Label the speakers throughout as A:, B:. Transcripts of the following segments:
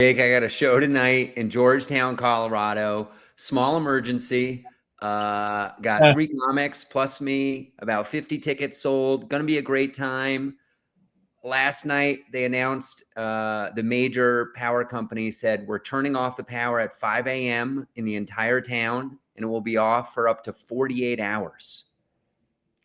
A: Jake, I got a show tonight in Georgetown, Colorado. Small emergency. Got 3 comics plus me, about 50 tickets sold. Gonna be a great time. Last night, they announced the major power company said we're turning off the power at 5 a.m. in the entire town, and it will be off for up to 48 hours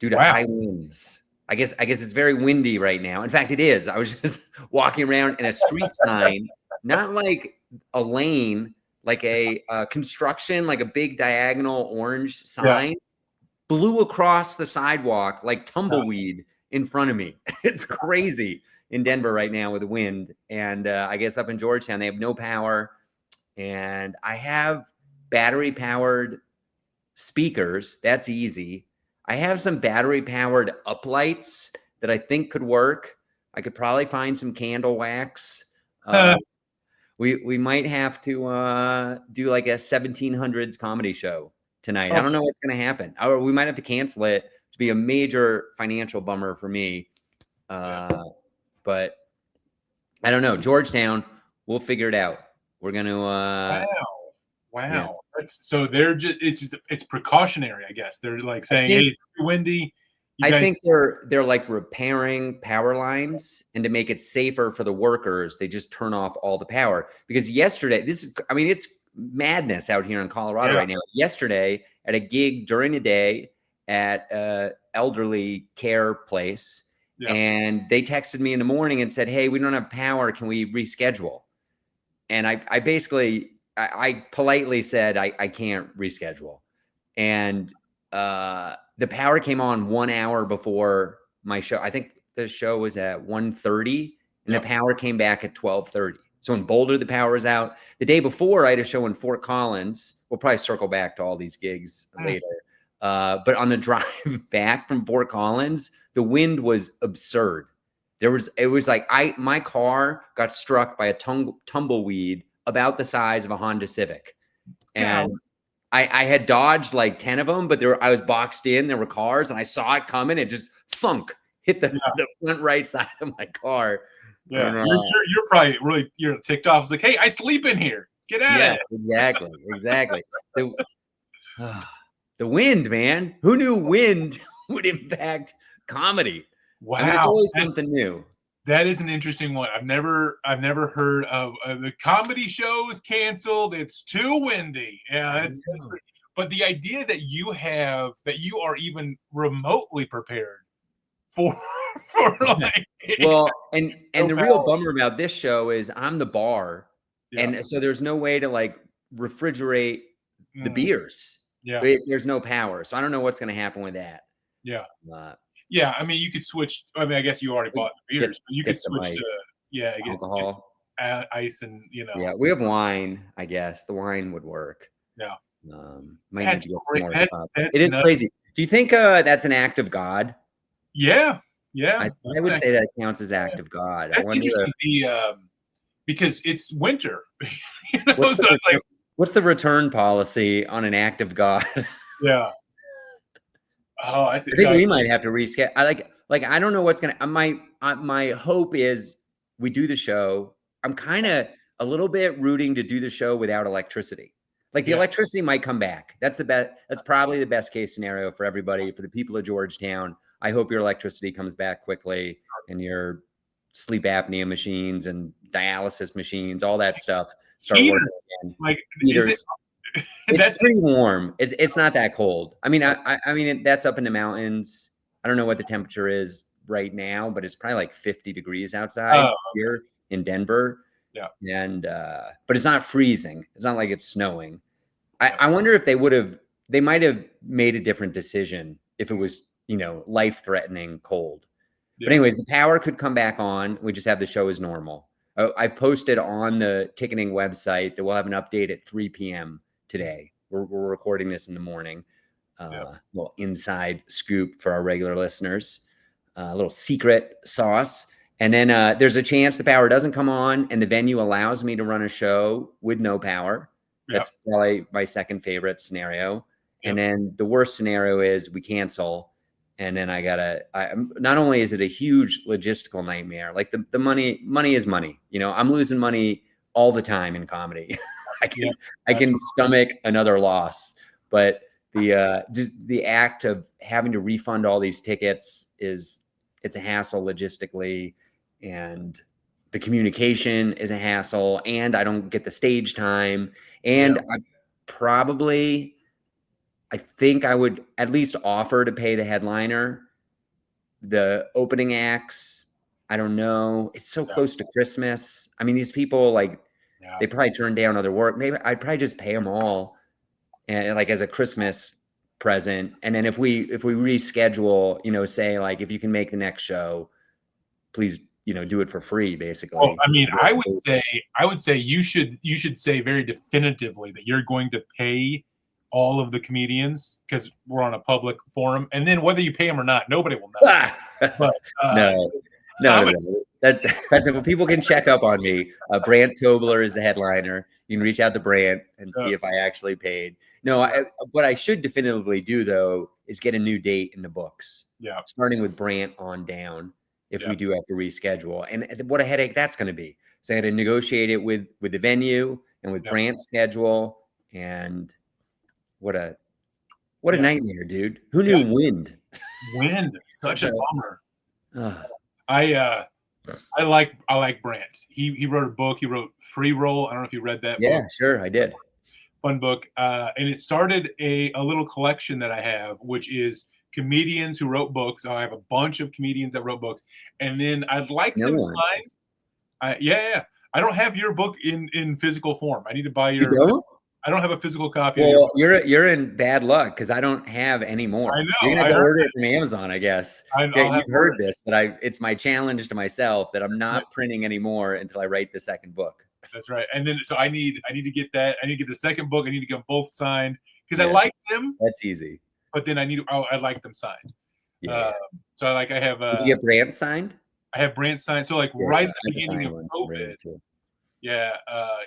A: due to high winds. I guess it's very windy right now. In fact, it is. I was just walking around and a street sign, not like a lane, like a construction, like a big diagonal orange sign, blew across the sidewalk like tumbleweed in front of me. It's crazy in Denver right now with the wind. And I guess up in Georgetown, they have no power. And I have battery-powered speakers. That's easy. I have some battery-powered uplights that I think could work. I could probably find some candle wax. We might have to do like a 1700s comedy show tonight. I don't know what's going to happen. Or we might have to cancel it. To be a major financial bummer for me. But I don't know. Georgetown, we'll figure it out. We're going to
B: Wow. Yeah. So they're just it's precautionary, I guess. They're like saying, hey, it's too windy.
A: I think they're like repairing power lines, and to make it safer for the workers, they just turn off all the power. Because yesterday, it's madness out here in Colorado right now. Yesterday, at a gig during the day at an elderly care place, and they texted me in the morning and said, "Hey, we don't have power. Can we reschedule?" And I basically politely said I can't reschedule, and the power came on 1 hour before my show. I think the show was at 1:30, and the power came back at 12:30. So in Boulder, the power was out. The day before, I had a show in Fort Collins. We'll probably circle back to all these gigs later. But on the drive back from Fort Collins, the wind was absurd. It was like my car got struck by a tumbleweed about the size of a Honda Civic. And I had dodged like 10 of them, but I was boxed in. There were cars, and I saw it coming. It just thunk hit the front right side of my car.
B: Yeah, you're probably really ticked off. It's like, hey, I sleep in here. Get out of it.
A: Exactly. The wind, man. Who knew wind would impact comedy?
B: Wow,
A: it's always something new.
B: That is an interesting one. I've never heard of the comedy show is canceled. It's too windy. Yeah, but the idea that you are even remotely prepared for like
A: and the real bummer about this show is I'm the bar, and so there's no way to like refrigerate the beers. There's no power, so I don't know what's going to happen with that.
B: Yeah, I mean, you could switch. I mean, I guess you already bought the beers, but you could switch to
A: alcohol,
B: ice, and
A: Yeah, we have wine. I guess the wine would work.
B: Yeah,
A: that's great. It is crazy. Do you think that's an act of God?
B: Yeah.
A: I would say that counts as act of God.
B: That's interesting. Because it's winter.
A: What's the return policy on an act of God?
B: Yeah. Oh, I
A: think we might have to reschedule. I don't know what's gonna. My hope is we do the show. I'm kind of a little bit rooting to do the show without electricity. Like the electricity might come back. That's the best. That's probably the best case scenario for everybody. For the people of Georgetown, I hope your electricity comes back quickly, and your sleep apnea machines and dialysis machines, all that stuff, start working again.
B: Like
A: heaters. It's pretty warm. It's not that cold. I mean, I mean that's up in the mountains. I don't know what the temperature is right now, but it's probably like 50 degrees outside here in Denver.
B: Yeah.
A: And but it's not freezing. It's not like it's snowing. I wonder if they might have made a different decision if it was, life-threatening cold. Yeah. But anyways, the power could come back on. We just have the show as normal. I posted on the ticketing website that we'll have an update at 3 p.m. today. We're recording this in the morning. Little inside scoop for our regular listeners. A little secret sauce. And then there's a chance the power doesn't come on and the venue allows me to run a show with no power. That's probably my second favorite scenario. And then the worst scenario is we cancel. And then not only is it a huge logistical nightmare, like the money is money. I'm losing money all the time in comedy.
B: Yeah,
A: I can stomach another loss, but just the act of having to refund all these tickets it's a hassle logistically, and the communication is a hassle, and I don't get the stage time, and I think I would at least offer to pay the headliner. The opening acts, I don't know. It's so close to Christmas. I mean, these people like they probably turn down other work. Maybe I'd probably just pay them all, and like as a Christmas present. And then if we reschedule, you know, say like if you can make the next show, please, you know, do it for free, basically.
B: Well, I mean, I would say you should say very definitively that you're going to pay all of the comedians because we're on a public forum, and then whether you pay them or not, nobody will know. But
A: no. That's it. Well, people can check up on me. Brandt Tobler is the headliner. You can reach out to Brandt and see if I actually paid. No, what I should definitively do though is get a new date in the books.
B: Yeah,
A: starting with Brandt on down. If we do have to reschedule, and what a headache that's going to be. So I had to negotiate it with the venue and with Brandt's schedule, and what a nightmare, dude. Who knew wind?
B: Such a bummer. I like Brandt. He wrote a book. He wrote Free Roll. I don't know if you read that book.
A: Yeah, sure, I did.
B: Fun book. And it started a little collection that I have, which is comedians who wrote books. I have a bunch of comedians that wrote books, and then I'd like them signed. I don't have your book in physical form. I need to buy your.
A: You don't?
B: I don't have a physical copy.
A: Well, you're in bad luck because I don't have any more.
B: I know.
A: You're gonna have to order it from Amazon, I guess. You've heard this it's my challenge to myself that I'm not printing anymore until I write the second book.
B: That's right. And then so I need to get that. I need to get the second book. I need to get them both signed because I liked them.
A: That's easy.
B: But then I'd like them signed. Yeah. So I have.
A: Did you get Brandt signed?
B: I have Brandt signed. So like right at the beginning of COVID. Yeah,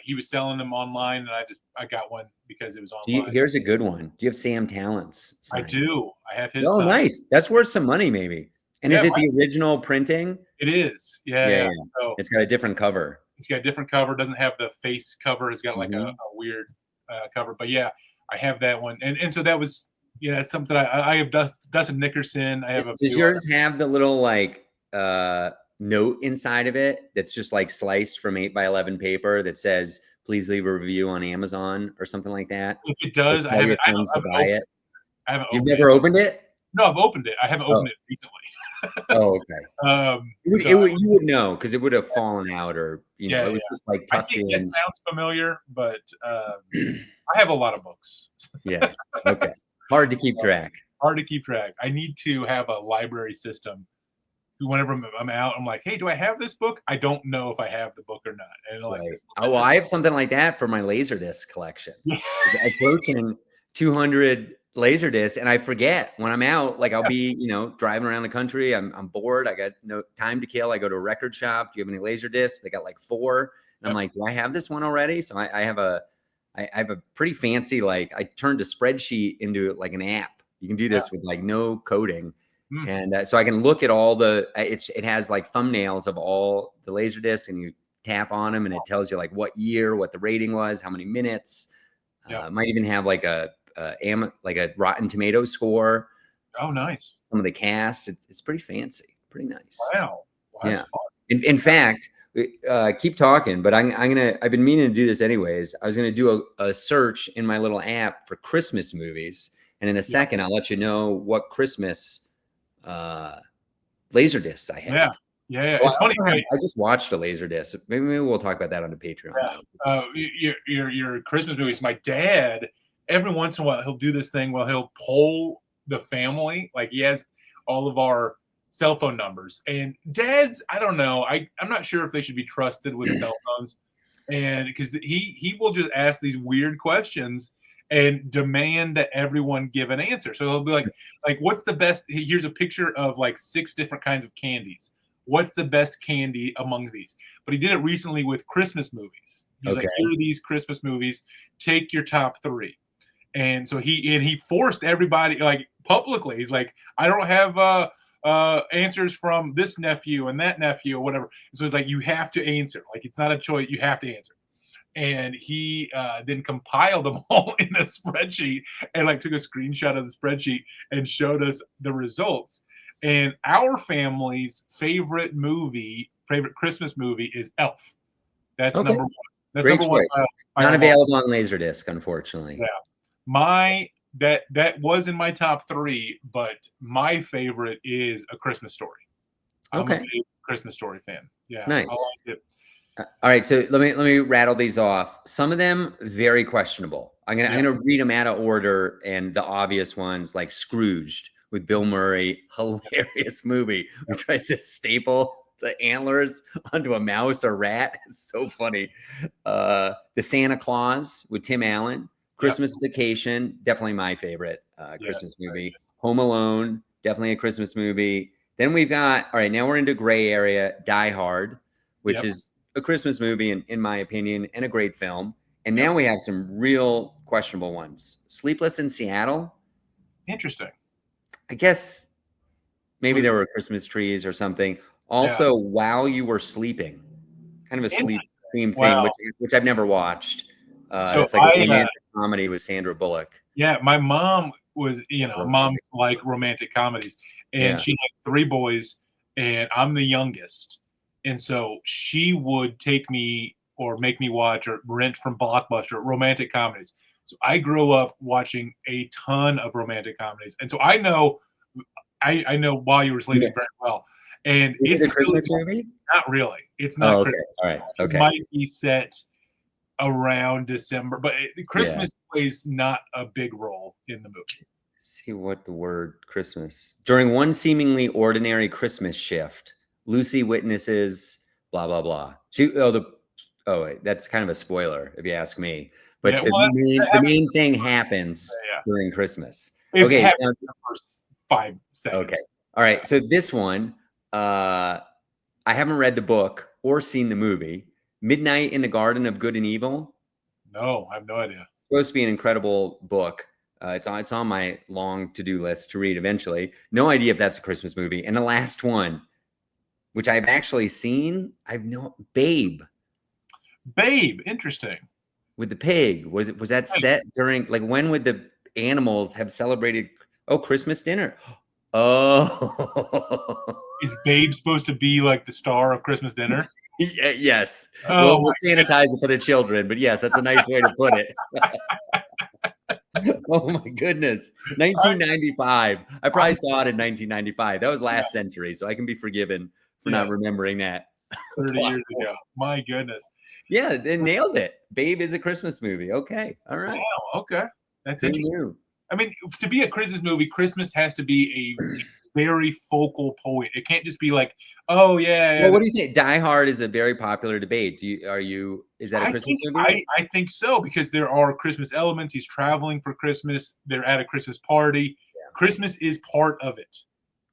B: he was selling them online, and I got one because it was online.
A: Here's a good one. Do you have Sam Tallent's signed?
B: I do. I have his.
A: Oh, nice. That's worth some money, maybe. And is it the original printing?
B: It is. Yeah.
A: So it's got a different cover.
B: It's got a different cover. Doesn't have the face cover. It's got like a weird cover. But yeah, I have that one. And so that was it's something I have. Dustin Nickerson. I have.
A: Does yours have the little like note inside of it that's just like sliced from 8x11 paper that says please leave a review on Amazon or something like that?
B: If it does, I haven't
A: never opened it?
B: No, I've opened it. I haven't opened it recently.
A: Oh, okay. You would know because it would have fallen out, or it was just like tucked in.
B: It sounds familiar, but I have a lot of books.
A: Yeah. Okay. Hard to keep track.
B: I need to have a library system. Whenever I'm out, I'm like, hey, do I have this book? I don't know if I have the book or not. And
A: I have something like that for my Laserdisc collection. Approaching 200 Laserdiscs, and I forget when I'm out. Like I'll be, driving around the country. I'm bored. I got no time to kill. I go to a record shop. Do you have any Laserdiscs? They got like 4, and I'm like, do I have this one already? So I have a pretty fancy I turned a spreadsheet into like an app. You can do this with like no coding. And so I can look at all it has like thumbnails of all the Laserdiscs, and you tap on them and it tells you like what year, what the rating was, how many minutes. Might even have like a Rotten Tomatoes score.
B: Oh, nice.
A: Some of the cast. It's pretty fancy, pretty nice.
B: Wow.
A: That's fun. In fact, keep talking, but I've been meaning to do this anyways. I was gonna do a search in my little app for Christmas movies, and in a second I'll let you know what Christmas Laserdiscs I have.
B: Yeah.
A: Well, it's funny. I just watched a Laserdisc. Maybe we'll talk about that on the Patreon.
B: Your Christmas movies. My dad, every once in a while, he'll do this thing where he'll poll the family. Like he has all of our cell phone numbers, and dads, I don't know. I'm not sure if they should be trusted with cell phones, and because he will just ask these weird questions and demand that everyone give an answer. So he'll be like, what's the best? Here's a picture of like 6 different kinds of candies. What's the best candy among these? But he did it recently with Christmas movies. He was like, here are these Christmas movies. Take your top 3. And so he forced everybody like publicly. He's like, I don't have answers from this nephew and that nephew or whatever. So it's like, you have to answer. Like, it's not a choice. You have to answer. and he then compiled them all in a spreadsheet and like took a screenshot of the spreadsheet and showed us the results. And our family's favorite Christmas movie is Elf. That's
A: Okay.
B: number one. That's
A: Great
B: number one.
A: choice. Not available on Laserdisc, unfortunately.
B: Yeah. That was in my top 3, but my favorite is A Christmas Story. I'm a big Christmas Story fan. Yeah.
A: Nice.
B: I liked it.
A: All right, so let me rattle these off. Some of them very questionable. I'm gonna read them out of order, and the obvious ones like Scrooged with Bill Murray, hilarious movie. Who tries to staple the antlers onto a mouse or rat. It's so funny. The Santa Claus with Tim Allen. Christmas Vacation, definitely my favorite Christmas movie. Home Alone, definitely a Christmas movie. Then we've got, all right, now we're into gray area, Die Hard, which is a Christmas movie, in my opinion, and a great film. And now we have some real questionable ones. Sleepless in Seattle.
B: Interesting.
A: I guess maybe there were Christmas trees or something. Also, While You Were Sleeping, kind of a sleep theme thing, which I've never watched.
B: So
A: it's like a romantic comedy with Sandra Bullock.
B: Yeah, my mom was, moms like romantic comedies, and she had 3 boys, and I'm the youngest. And so she would take me or make me watch or rent from Blockbuster romantic comedies. So I grew up watching a ton of romantic comedies. And so I know While You Were Sleeping very well. And
A: Is it a Christmas movie?
B: Not really. It's not Christmas.
A: All right. Okay.
B: It might be set around December, but Christmas plays not a big role in the movie.
A: Let's see what the word Christmas. During one seemingly ordinary Christmas shift, Lucy witnesses blah blah blah. That's kind of a spoiler if you ask me. But the main thing happens during Christmas. Okay,
B: now, the first 5 seconds.
A: Okay, all right. So this one, I haven't read the book or seen the movie. Midnight in the Garden of Good and Evil.
B: No, I have no idea.
A: It's supposed to be an incredible book. It's on my long to-do list to read eventually. No idea if that's a Christmas movie. And the last one, which I've actually seen, Babe.
B: Babe, interesting.
A: With the pig. Was that set during, like, when would the animals have celebrated Christmas dinner? Oh.
B: Is Babe supposed to be like the star of Christmas dinner?
A: Yes. We'll sanitize it for the children, but yes, that's a nice way to put it. Oh my goodness. 1995. I probably saw it in 1995. That was last century, so I can be forgiven for not remembering that.
B: 30 years ago. My goodness.
A: Yeah, they nailed it. Babe is a Christmas movie. Okay. All right.
B: Wow. Okay. That's interesting. I mean, to be a Christmas movie, Christmas has to be a very focal point. It can't just be like, oh yeah.
A: Well, what do you think? Die Hard is a very popular debate. Is that a Christmas movie?
B: I think so, because there are Christmas elements. He's traveling for Christmas. They're at a Christmas party. Yeah. Christmas is part of it.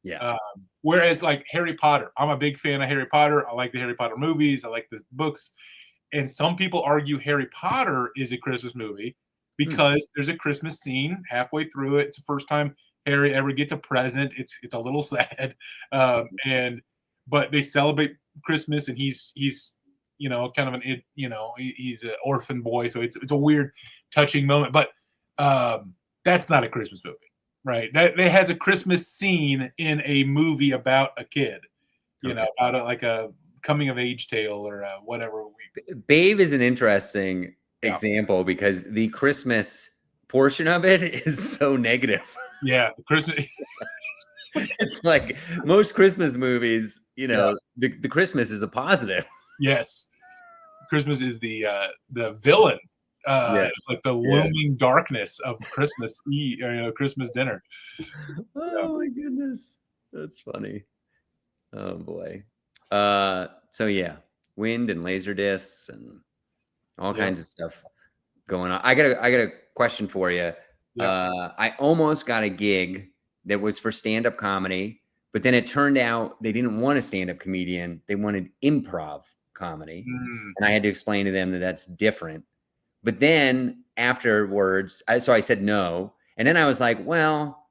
A: Yeah.
B: Whereas like Harry Potter, I'm a big fan of Harry Potter. I like the Harry Potter movies. I like the books. And some people argue Harry Potter is a Christmas movie because there's a Christmas scene halfway through it. It's the first time Harry ever gets a present. It's a little sad. But they celebrate Christmas, and he's kind of he's an orphan boy. So it's a weird, touching moment. But that's not a Christmas movie, right? That has a Christmas scene in a movie about a kid, about like a coming of age tale or whatever.
A: Babe is an interesting example because the Christmas portion of it is so negative.
B: Yeah, the Christmas.
A: It's like most Christmas movies, the Christmas is a positive.
B: Yes, Christmas is the villain. It's like the looming darkness of Christmas Christmas dinner.
A: Oh my goodness, that's funny. Oh boy. So yeah, wind and laser discs and all kinds of stuff going on. I got a question for you. I almost got a gig that was for stand-up comedy, but then it turned out they didn't want a stand-up comedian. They wanted improv comedy. And I had to explain to them that that's different. But then afterwards, I said no. And then I was like, well,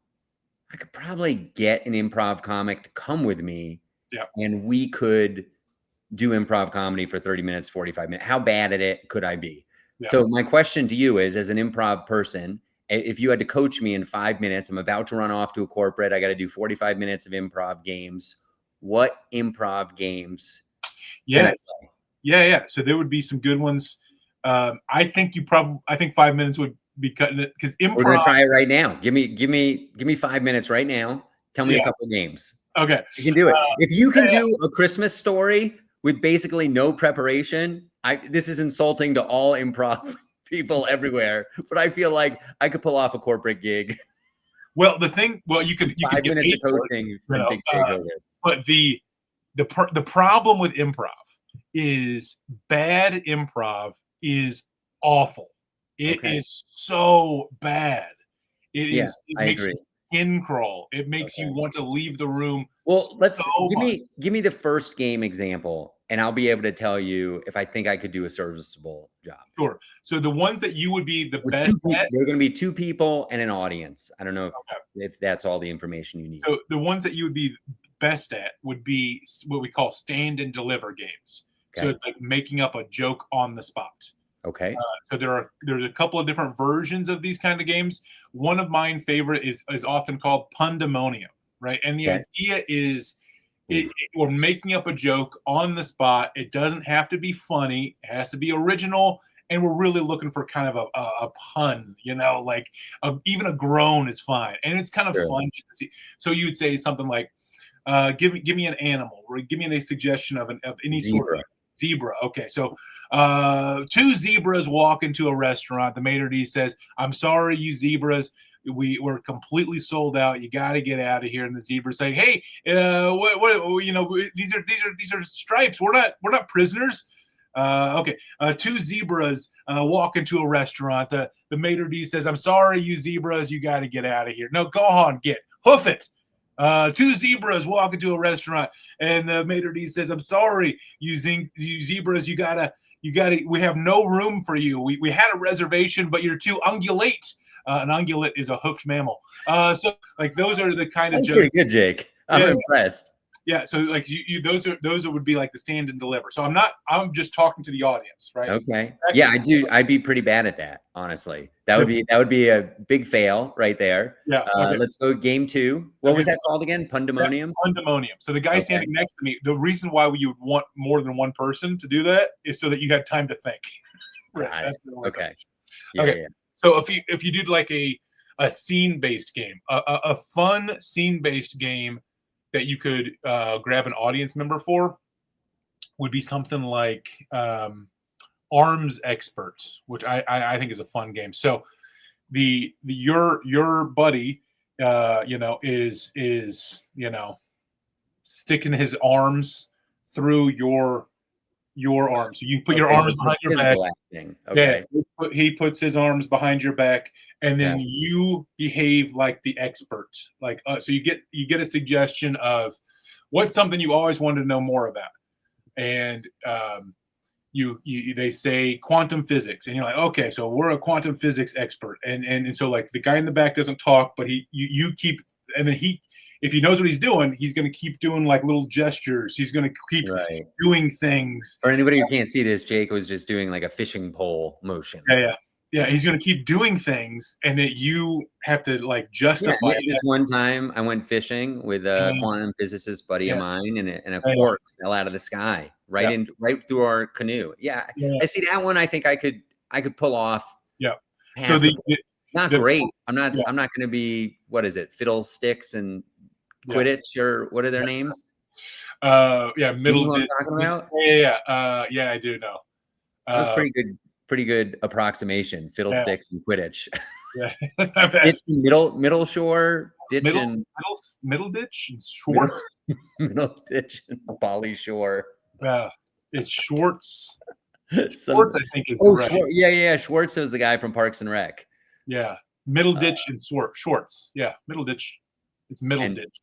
A: I could probably get an improv comic to come with me.
B: Yeah.
A: And we could do improv comedy for 30 minutes, 45 minutes. How bad at it could I be?
B: Yeah.
A: So my question to you is, as an improv person, if you had to coach me in 5 minutes, I'm about to run off to a corporate, I got to do 45 minutes of improv games. What improv games can I
B: Yes.
A: play?
B: Yeah. So there would be some good ones. I think 5 minutes would be cutting it, because improv.
A: We're gonna try it right now. Give me 5 minutes right now. Tell me a couple of games.
B: Okay.
A: You can do it. If you can do a Christmas story with basically no preparation, this is insulting to all improv people everywhere, but I feel like I could pull off a corporate gig.
B: Well, you could
A: 5
B: get
A: minutes of
B: paid for it,
A: coaching from Big Jake Hovis.
B: but the problem with improv is bad improv is awful. It is so bad. It makes
A: agree.
B: your skin crawl. It makes you want to leave the room.
A: Well, give me the first game example, and I'll be able to tell you if I think I could do a serviceable job.
B: Sure. So the ones that you would be the best at,
A: they're going to be 2 people and an audience. I don't know if that's all the information you need.
B: So the ones that you would be best at would be what we call stand and deliver games. So it's like making up a joke on the spot.
A: Okay.
B: So there's a couple of different versions of these kind of games. One of mine favorite is often called Pandemonium, right? And the idea is we're making up a joke on the spot. It doesn't have to be funny. It has to be original. And we're really looking for kind of a pun, like even a groan is fine. And it's kind of fun just to see. So you would say something like, give me an animal, or give me a suggestion of any sort of zebra. Okay, so 2 zebras walk into a restaurant. The maitre d' says, "I'm sorry, you zebras. We're completely sold out. You got to get out of here." And the zebras say, "Hey, these are stripes. We're not prisoners." Okay, 2 zebras walk into a restaurant. The maitre d' says, "I'm sorry, you zebras. You got to get out of here." No, go on, hoof it. 2 zebras walk into a restaurant, and the maitre d' says, "I'm sorry, you zebras. You gotta. We have no room for you. We had a reservation, but you're too ungulate." An ungulate is a hoofed mammal. So like those are the kind of
A: That's
B: jokes.
A: pretty good, Jake. I'm impressed.
B: Yeah, so like those would be like the stand and deliver. So I'm just talking to the audience, right?
A: Okay. Yeah, I'd be pretty bad at that, honestly. That would be a big fail right there.
B: Yeah.
A: Let's go game 2. What was that called again? Pandemonium?
B: Pandemonium. So the guy standing next to me, the reason why you would want more than one person to do that is so that you had time to think. Right.
A: Okay.
B: Yeah. So if you did like a scene-based game, a fun scene-based game that you could grab an audience member for would be something like Arms Expert, which I think is a fun game. So your buddy is sticking his arms through your arms. So you put your arms behind your back. Okay. Yeah, he puts his arms behind your back, and then you behave like the expert. Like so you get a suggestion of what's something you always wanted to know more about. And they say quantum physics, and you're like, okay, so we're a quantum physics expert. And so like the guy in the back doesn't talk, but you keep, and then if he knows what he's doing, he's going to keep doing like little gestures. He's going to keep doing things.
A: For anybody who can't see this, Jake was just doing like a fishing pole motion.
B: Yeah. He's going to keep doing things, and that you have to like justify.
A: This one time I went fishing with a quantum physicist buddy of mine, and a cork fell out of the sky right through our canoe. Yeah. I see that one. I think I could pull off.
B: Yeah.
A: Passable. So not great. I'm not going to be, what is it? Fiddlesticks and Quidditch, or what are their names?
B: Middle.
A: You know what I'm talking about?
B: Yeah, I do know.
A: That was pretty good approximation. Fiddlesticks and Quidditch.
B: Yeah, that's not bad.
A: Ditch, middle shore, ditch,
B: middle ditch and Schwartz.
A: Middle ditch and Bali Shore.
B: It's Schwartz. Schwartz, I think, is right.
A: Schwartz was the guy from Parks and Rec.
B: Yeah, middle ditch and Schwartz. Yeah, middle ditch. It's middle ditch.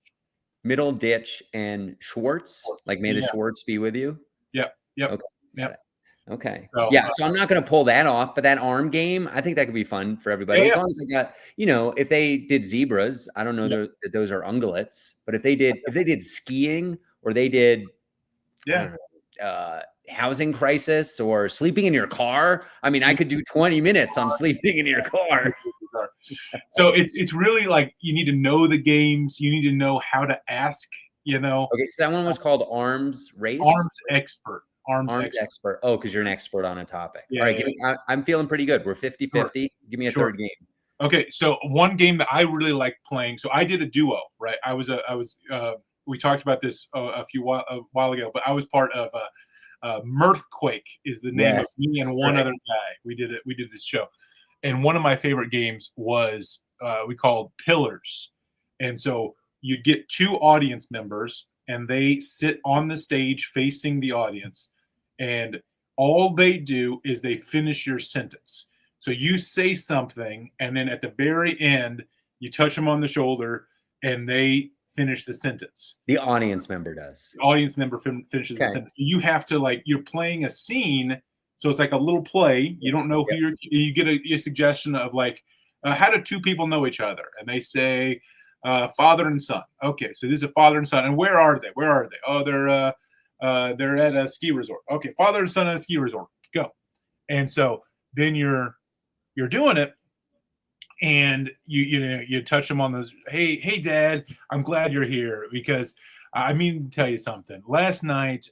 A: Middle ditch and Schwartz. Like, may the Schwartz be with you.
B: Yep.
A: Okay. Okay. So I'm not going to pull that off, but that arm game, I think that could be fun for everybody. As long as I got, if they did zebras, I don't know that those are ungulates, but if they did skiing, or they did housing crisis or sleeping in your car. I mean, I could do 20 minutes on sleeping in your car.
B: So it's really like you need to know the games. You need to know how to ask.
A: Okay, so that one was called Arms Race.
B: Arms Expert.
A: Arms expert. Oh, because you're an expert on a topic.
B: Yeah,
A: All right, I'm feeling pretty good. We're 50-50.
B: Sure.
A: Give me a third game.
B: Okay, so one game that I really like playing. So I did a duo, right? We talked about this a while ago, but I was part of Mirthquake is the name of me and one other guy. We did this show, and one of my favorite games was we called Pillars, and so you get 2 audience members, and they sit on the stage facing the audience, and all they do is they finish your sentence. So you say something, and then at the very end, you touch them on the shoulder, and they finish the sentence.
A: The audience member does.
B: The audience member finishes the sentence. So you have to you're playing a scene, so it's like a little play. You don't know who you get a suggestion of how do 2 people know each other? And they say father and son. Okay, so this is a father and son. And where are they? Oh, they're at a ski resort. Okay, father and son at a ski resort. Go. And so then you're doing it, and you touch them on those. Hey, Dad, I'm glad you're here because I mean to tell you something. Last night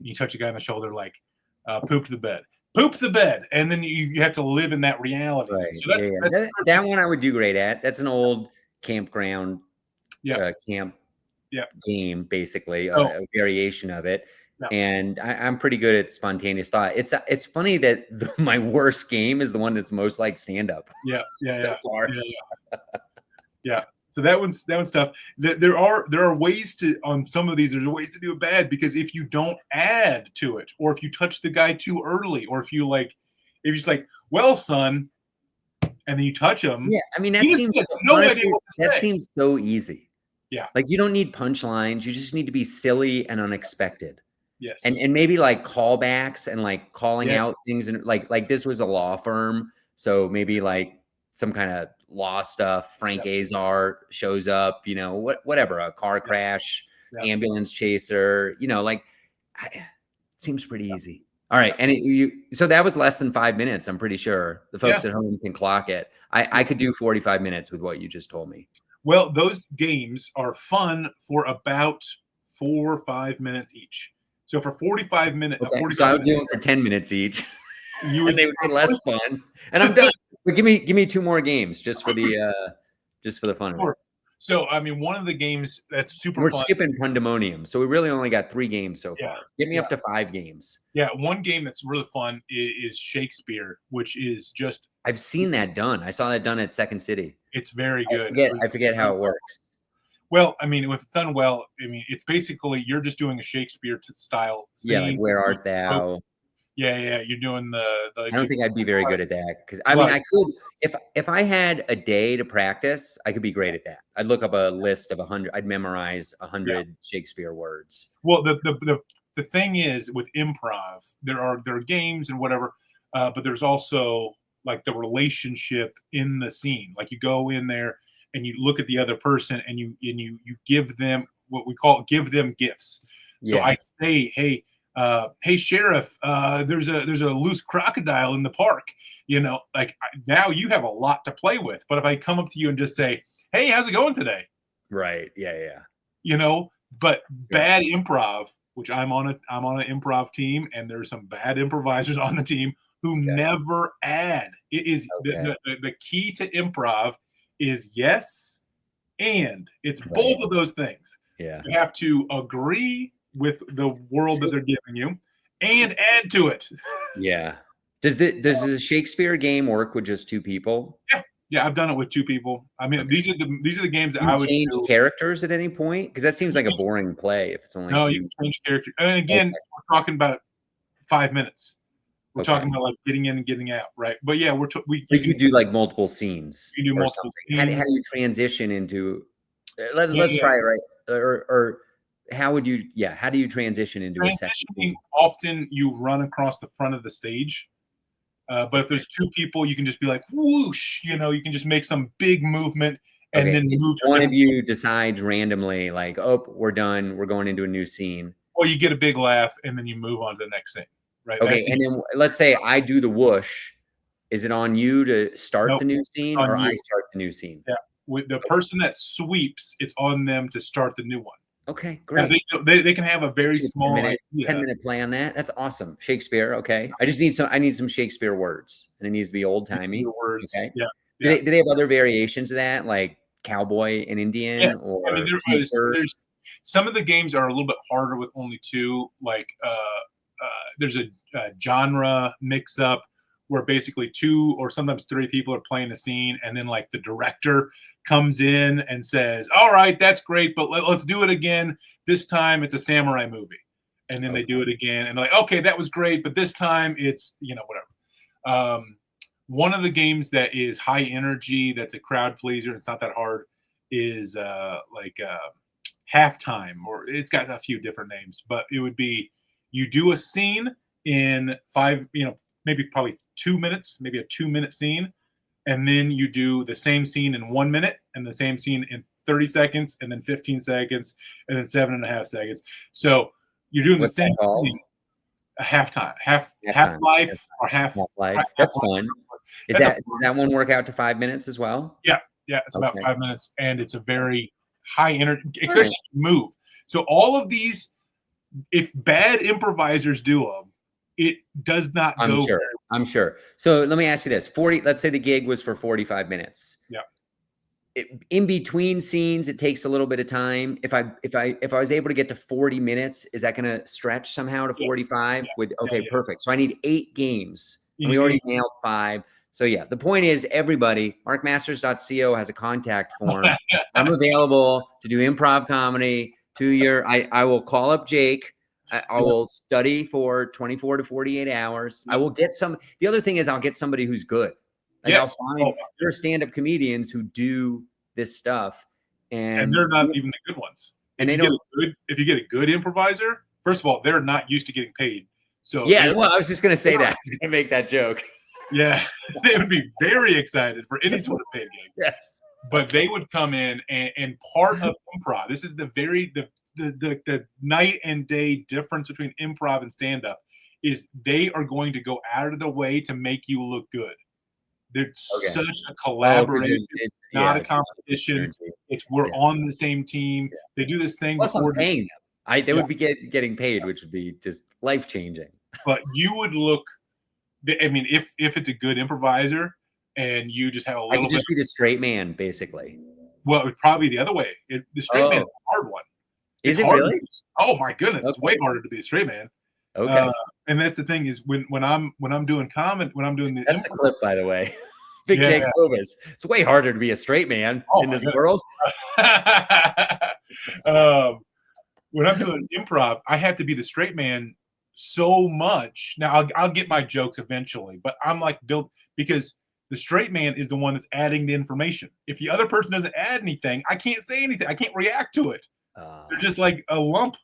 B: you touch a guy on the shoulder pooped the bed, and then you have to live in that reality.
A: Right.
B: So
A: that one I would do great at. That's an old campground camp game, basically a variation of it. Yeah. And I'm pretty good at spontaneous thought. It's funny that my worst game is the one that's most like stand-up. So far.
B: Yeah. So that one's tough. There are ways to, on some of these, there's ways to do it bad, because if you don't add to it, or if you touch the guy too early, or if you're just like, well, son, and then you touch him.
A: Yeah, I mean, that seems so easy. Yeah. Like, you don't need punchlines. You just need to be silly and unexpected.
B: Yes.
A: And maybe callbacks and calling out things, and like this was a law firm, so maybe some kind of law stuff. Frank Azar shows up, whatever, a car crash, ambulance chaser, seems pretty easy. All right. And so that was less than 5 minutes. I'm pretty sure the folks at home can clock it. I could do 45 minutes with what you just told me.
B: Well, those games are fun for about 4 or 5 minutes each. So for 45 minutes,
A: so I would do them for 10 minutes each. And they would be less fun. And I'm done. But give me 2 more games just for the fun of it.
B: So I mean, one of the games that's super
A: We're
B: fun.
A: skipping Pandemonium, so we really only got 3 games so far. Get me up to 5 games.
B: Yeah, one game that's really fun is Shakespeare, which is just.
A: I've seen that done. I saw that done at Second City.
B: It's very good.
A: I forget how it works.
B: Well, I mean, if it's done well, I mean, it's basically you're just doing a Shakespeare style scene.
A: Yeah, like Where Art Thou?
B: Yeah. You're doing the
A: I don't think I'd be very good at that, because I mean, I could if I had a day to practice, I could be great at that. I'd look up a list of 100. I'd memorize 100 Shakespeare words.
B: Well, the thing is with improv, there are games and whatever, but there's also the relationship in the scene. Like, you go in there and you look at the other person, and you give them what we call gifts. So I say, hey, sheriff, there's a loose crocodile in the park. Now you have a lot to play with. But if I come up to you and just say, hey, how's it going today?
A: Right. Yeah.
B: But bad improv, which I'm on an improv team, and there's some bad improvisers on the team who never add. It is the key to improv is yes, and it's both of those things.
A: Yeah.
B: You have to agree with the world that they're giving you and add to it.
A: Yeah. Does the Shakespeare game work with just 2 people?
B: Yeah, I've done it with 2 people. I mean, these are the games that I would
A: change characters at any point, because that seems like a boring play if it's only 2.
B: You can change characters. And again, we're talking about 5 minutes. We're talking about getting in and getting out, right? But yeah, you
A: do multiple scenes.
B: You do multiple scenes.
A: How do you transition into? Let's try it, right? Or how would you? Yeah, how do you transition into a second scene?
B: Often you run across the front of the stage, but if there's 2 people, you can just be like whoosh. You can just make some big movement and then move.
A: One of you decides randomly, we're done. We're going into a new scene.
B: Well, you get a big laugh, and then you move on to the next scene, right?
A: Okay, and then let's say I do the whoosh. Is it on you to start
B: Nope,
A: the new
B: it's
A: scene,
B: on
A: or I
B: you.
A: start the new scene?
B: Yeah, with the person that sweeps, it's on them to start the new one.
A: Okay,
B: Now,
A: great.
B: they can have a very
A: Do a
B: small
A: 10-minute,
B: idea.
A: 10-minute play on that. That's awesome. Shakespeare. Okay, I need some Shakespeare words, and it needs to be old timey.
B: Your words.
A: Okay.
B: Yeah,
A: Do
B: yeah,
A: they have other variations of that, like cowboy and
B: yeah.
A: Indian
B: I mean,
A: or future?
B: there's some of the games are a little bit harder with only two. Like, there's a genre mix up where basically two or sometimes three people are playing a scene, and then like the director comes in and says, "All right, that's great, but let's do it again. This time it's a samurai movie." And then they do it again, and they're like, "Okay, that was great, but this time it's whatever." One of the games that is high energy, that's a crowd pleaser, it's not that hard, is halftime, or it's got a few different names, but it would be you do a scene in five, maybe probably 2 minutes, maybe a 2 minute scene, and then you do the same scene in 1 minute, and the same scene in 30 seconds, and then 15 seconds, and then 7.5 seconds. So you're doing
A: What's
B: the
A: that
B: same
A: called?
B: thing, a halftime, half
A: Halftime.
B: life, or half
A: Life. That's fun. Does that one work out to 5 minutes as well?
B: Yeah, it's about
A: Okay.
B: 5 minutes, and it's a very high energy, especially if you move. So all of these, if bad improvisers do them, it does not
A: I'm
B: go.
A: sure. I'm sure. So let me ask you this: 40. Let's say the gig was for 45 minutes.
B: Yeah.
A: In between scenes, it takes a little bit of time. If I was able to get to 40 minutes, is that going to stretch somehow to 45?
B: Yeah.
A: Perfect. So I need 8 games, and we
B: Mhm.
A: already nailed 5. So yeah, the point is, everybody, markmasters.co has a contact form. I'm available to do improv comedy. I will call up Jake. I will study for 24 to 48 hours. I will get some. The other thing is, I'll get somebody who's good. Like
B: Yes.
A: I'll find there are stand-up comedians who do this stuff,
B: And
A: and
B: they're not even the good ones.
A: And
B: If
A: they don't.
B: you get a good improviser, first of all, they're not used to getting paid. So
A: Yeah, well, I was just gonna say that. I was gonna make that joke.
B: yeah, they would be very excited for any sort of paid gig.
A: Yes.
B: But they would come in, and part of improv, this is the night and day difference between improv and stand-up, is they are going to go out of the way to make you look good. There's such a collaboration. It's not a competition. It's we're on the same team.
A: Yeah.
B: They do this thing
A: Plus, I'm
B: before
A: paying them. They would be getting paid, which would be just life-changing.
B: But you would look. I mean, if it's a good improviser, and you just have a little
A: I could just be the straight man, basically.
B: Well, it would probably be the other way. The straight man's a hard one.
A: Is it really?
B: Oh my goodness, it's way harder to be a straight man.
A: Okay.
B: And that's the thing is when I'm doing comment, when I'm doing the
A: That's a clip, by the way. Big Jake Hovis. It's way harder to be a straight man in this world.
B: When I'm doing improv, I have to be the straight man so much. Now I'll get my jokes eventually, but I'm like built because the straight man is the one that's adding the information. If the other person doesn't add anything, I can't say anything. I can't react to it. They're just like a lump.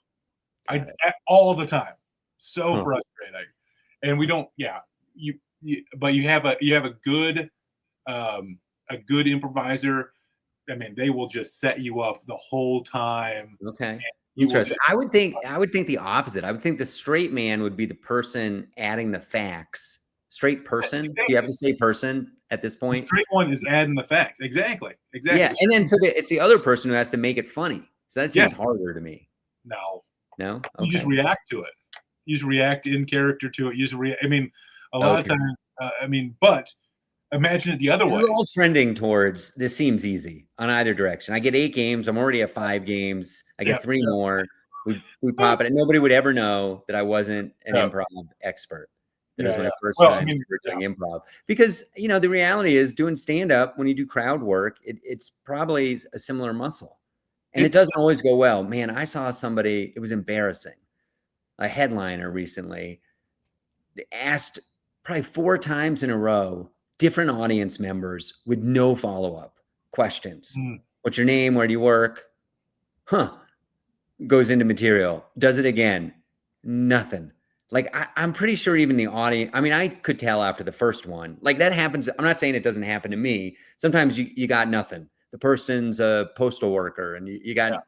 B: All the time. So frustrating. And we don't. Yeah. But you have a good improviser. I mean, they will just set you up the whole time.
A: Okay. Interesting. I would think the opposite. I would think the straight man would be the person adding the facts. Straight person. You have to say person at this point.
B: The straight one is adding the facts. Exactly.
A: Yeah, and then it's the other person who has to make it funny. So that seems harder to me.
B: No.
A: Okay.
B: You just react to it. You just react in character to it. I mean, a lot of times. But imagine it the other way.
A: This is all trending towards. This seems easy on either direction. I get 8 games. I'm already at 5 games. I get 3 more. We pop it, and nobody would ever know that I wasn't an improv expert. That was my first time doing improv. Because the reality is, doing stand up when you do crowd work, it's probably a similar muscle, and it doesn't always go well. Man, I saw somebody. It was embarrassing. A headliner recently asked probably 4 times in a row different audience members with no follow-up questions. What's your name? Where do you work? Goes into material. Does it again. Nothing. Like, I'm pretty sure even the audience, I mean, I could tell after the first one. Like, that happens. I'm not saying it doesn't happen to me. Sometimes you got nothing. The person's a postal worker, and you got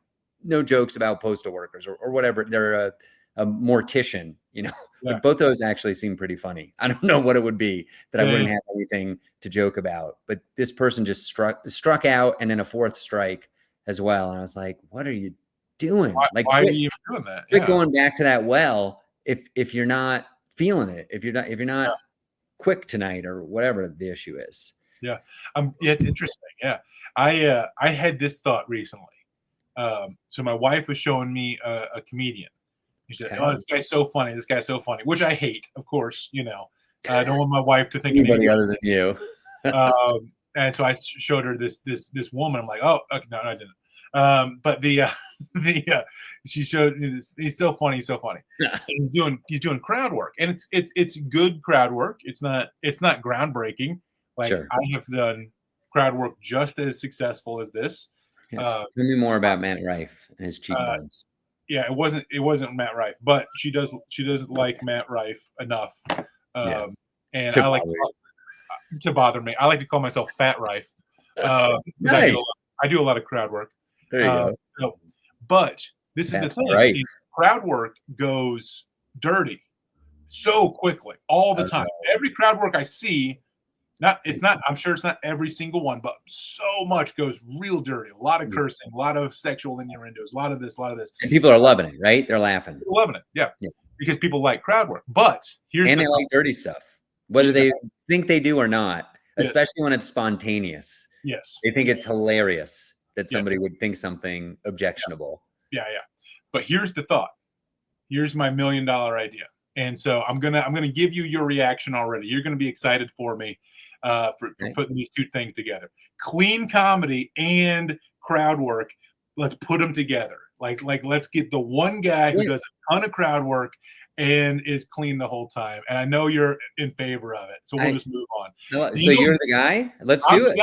A: no jokes about postal workers or whatever. They're a mortician, you know.
B: Yeah.
A: But both those actually seem pretty funny. I don't know what it would be that I
B: Yeah,
A: wouldn't
B: yeah.
A: have anything to joke about. But this person just struck out, and then a fourth strike as well. And I was like, what are you doing? Like,
B: Why are you even doing that?
A: quit
B: Yeah.
A: going back to that well if you're not feeling it, if you're not quick tonight or whatever the issue is.
B: Yeah. Yeah, it's interesting. Yeah. I had this thought recently. So my wife was showing me a comedian. She said,
A: Okay.
B: "Oh, this guy's so funny. This guy's so funny," which I hate, of course. You know, I don't want my wife to think
A: Anybody other than you.
B: And so I showed her this woman. I'm like, "Oh, okay, no, I didn't." But she showed me this. He's so funny. He's so funny. And he's doing crowd work, and it's good crowd work. It's not groundbreaking. Like,
A: Sure.
B: I have done crowd work just as successful as this.
A: Yeah. Tell me more about Matt Rife and his cheekbones.
B: Yeah, it wasn't Matt Rife, but she does like Matt Rife enough. And I like to bother me. I like to call myself Fat Rife.
A: Nice.
B: I do a lot of crowd work.
A: There you go.
B: But this is the thing.
A: Right.
B: Crowd work goes dirty so quickly all the time. Every crowd work I see, I'm sure it's not every single one, but so much goes real dirty. A lot of cursing, a lot of sexual innuendos, a lot of this, a lot of this.
A: And people are loving it, right? They're laughing.
B: They're loving it, yeah. Because people like crowd work. But
A: they like dirty stuff, whether they think they do or not, especially when it's spontaneous.
B: Yes.
A: They think it's hilarious that somebody would think something objectionable.
B: Yeah. But here's the thought. Here's my $1 million idea. And so I'm gonna give you your reaction already. You're gonna be excited for me for putting these two things together. Clean comedy and crowd work. Let's put them together. Like let's get the one guy who does a ton of crowd work and is clean the whole time. And I know you're in favor of it. So we'll just move on.
A: So you're the guy? Let's do it.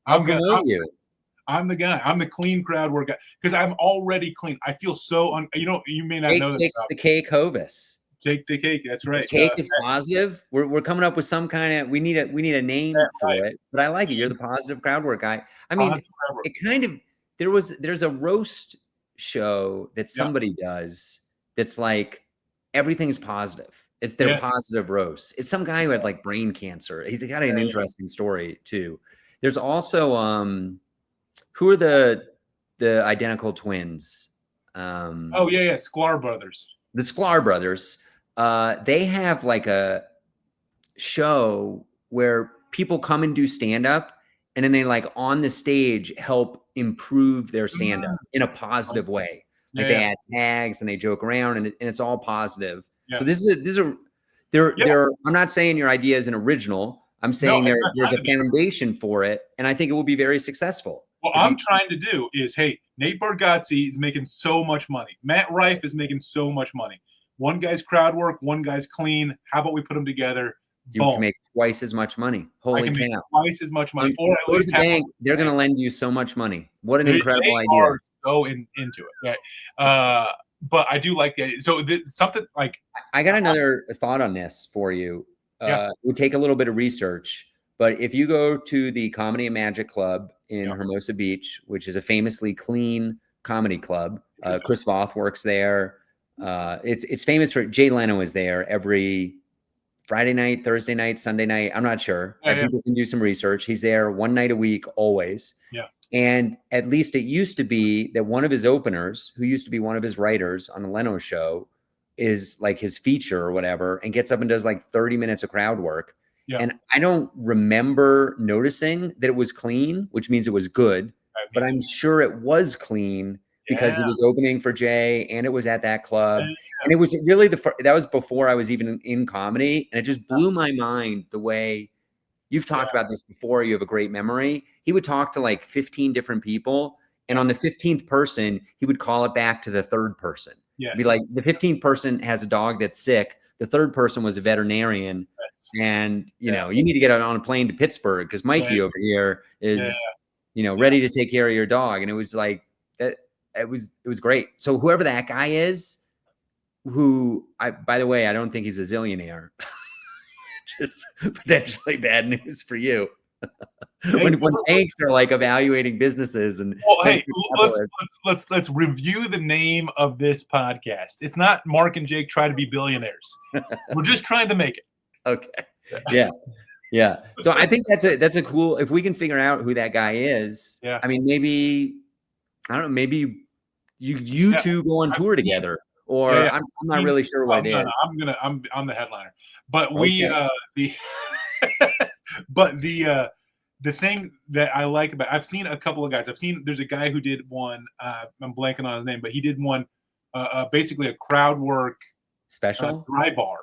A: I'm
B: the guy. I'm the clean crowd work guy because I'm already clean. I feel so you may not know this.
A: Takes the Jake Hovis.
B: Jake the Cake. That's right.
A: Cake is positive. We're coming up with some kind of we need a name for it. But I like it. You're the positive crowd work guy. I mean, it kind of there's a roast show that somebody does that's like everything's positive. It's their positive roast. It's some guy who had like brain cancer. He's got an interesting story too. There's also who are the identical twins?
B: Sklar Brothers.
A: The Sklar Brothers. They have like a show where people come and do stand-up, and then they like on the stage help improve their stand-up in a positive way. Like they add tags and they joke around, and it's all positive. So I'm not saying your idea isn't original. I'm saying there's a foundation for it, and I think it will be very successful.
B: What I'm trying to do is, hey, Nate Bargatze is making so much money. Matt Rife is making so much money. One guy's crowd work, one guy's clean. How about we put them together?
A: You can make twice as much money. Holy cow.
B: Make twice as much money.
A: Or at least they're going to lend you so much money. What an incredible idea.
B: Are so into it. Right? But I do like that. So something like
A: I got another thought on this for you. It would take a little bit of research, but if you go to the Comedy and Magic Club in Hermosa Beach, which is a famously clean comedy club, Chris Voth works there. It's famous for Jay Leno is there every Friday night, Thursday night, Sunday night. I'm not sure. People can do some research. He's there one night a week, always.
B: Yeah.
A: And at least it used to be that one of his openers, who used to be one of his writers on the Leno show, is like his feature or whatever, and gets up and does like 30 minutes of crowd work. Yeah. And I don't remember noticing that it was clean, which means it was good, but I'm sure it was clean because he was opening for Jay and it was at that club. And it was really that was before I was even in comedy. And it just blew my mind the way you've talked about this before. You have a great memory. He would talk to like 15 different people. And on the 15th person, he would call it back to the third person. Be like, the 15th person has a dog that's sick. The third person was a veterinarian. And, you know, you need to get on a plane to Pittsburgh because Mikey over here is, ready to take care of your dog. And it was like, it was great. So whoever that guy is, by the way, I don't think he's a zillionaire. Just potentially bad news for you. when banks are like evaluating businesses and
B: well, hey, let's review the name of this podcast. It's not Mark and Jake try to be billionaires. We're just trying to make it.
A: Okay. Yeah. So I think that's a cool, if we can figure out who that guy is.
B: Yeah.
A: I mean, maybe I don't know, maybe you two go on tour together, or I'm not really sure what it is.
B: I'm the headliner. But but the thing that I like about, I've seen a couple of guys. There's a guy who did one, I'm blanking on his name, but he did one basically a crowd work
A: special
B: dry bar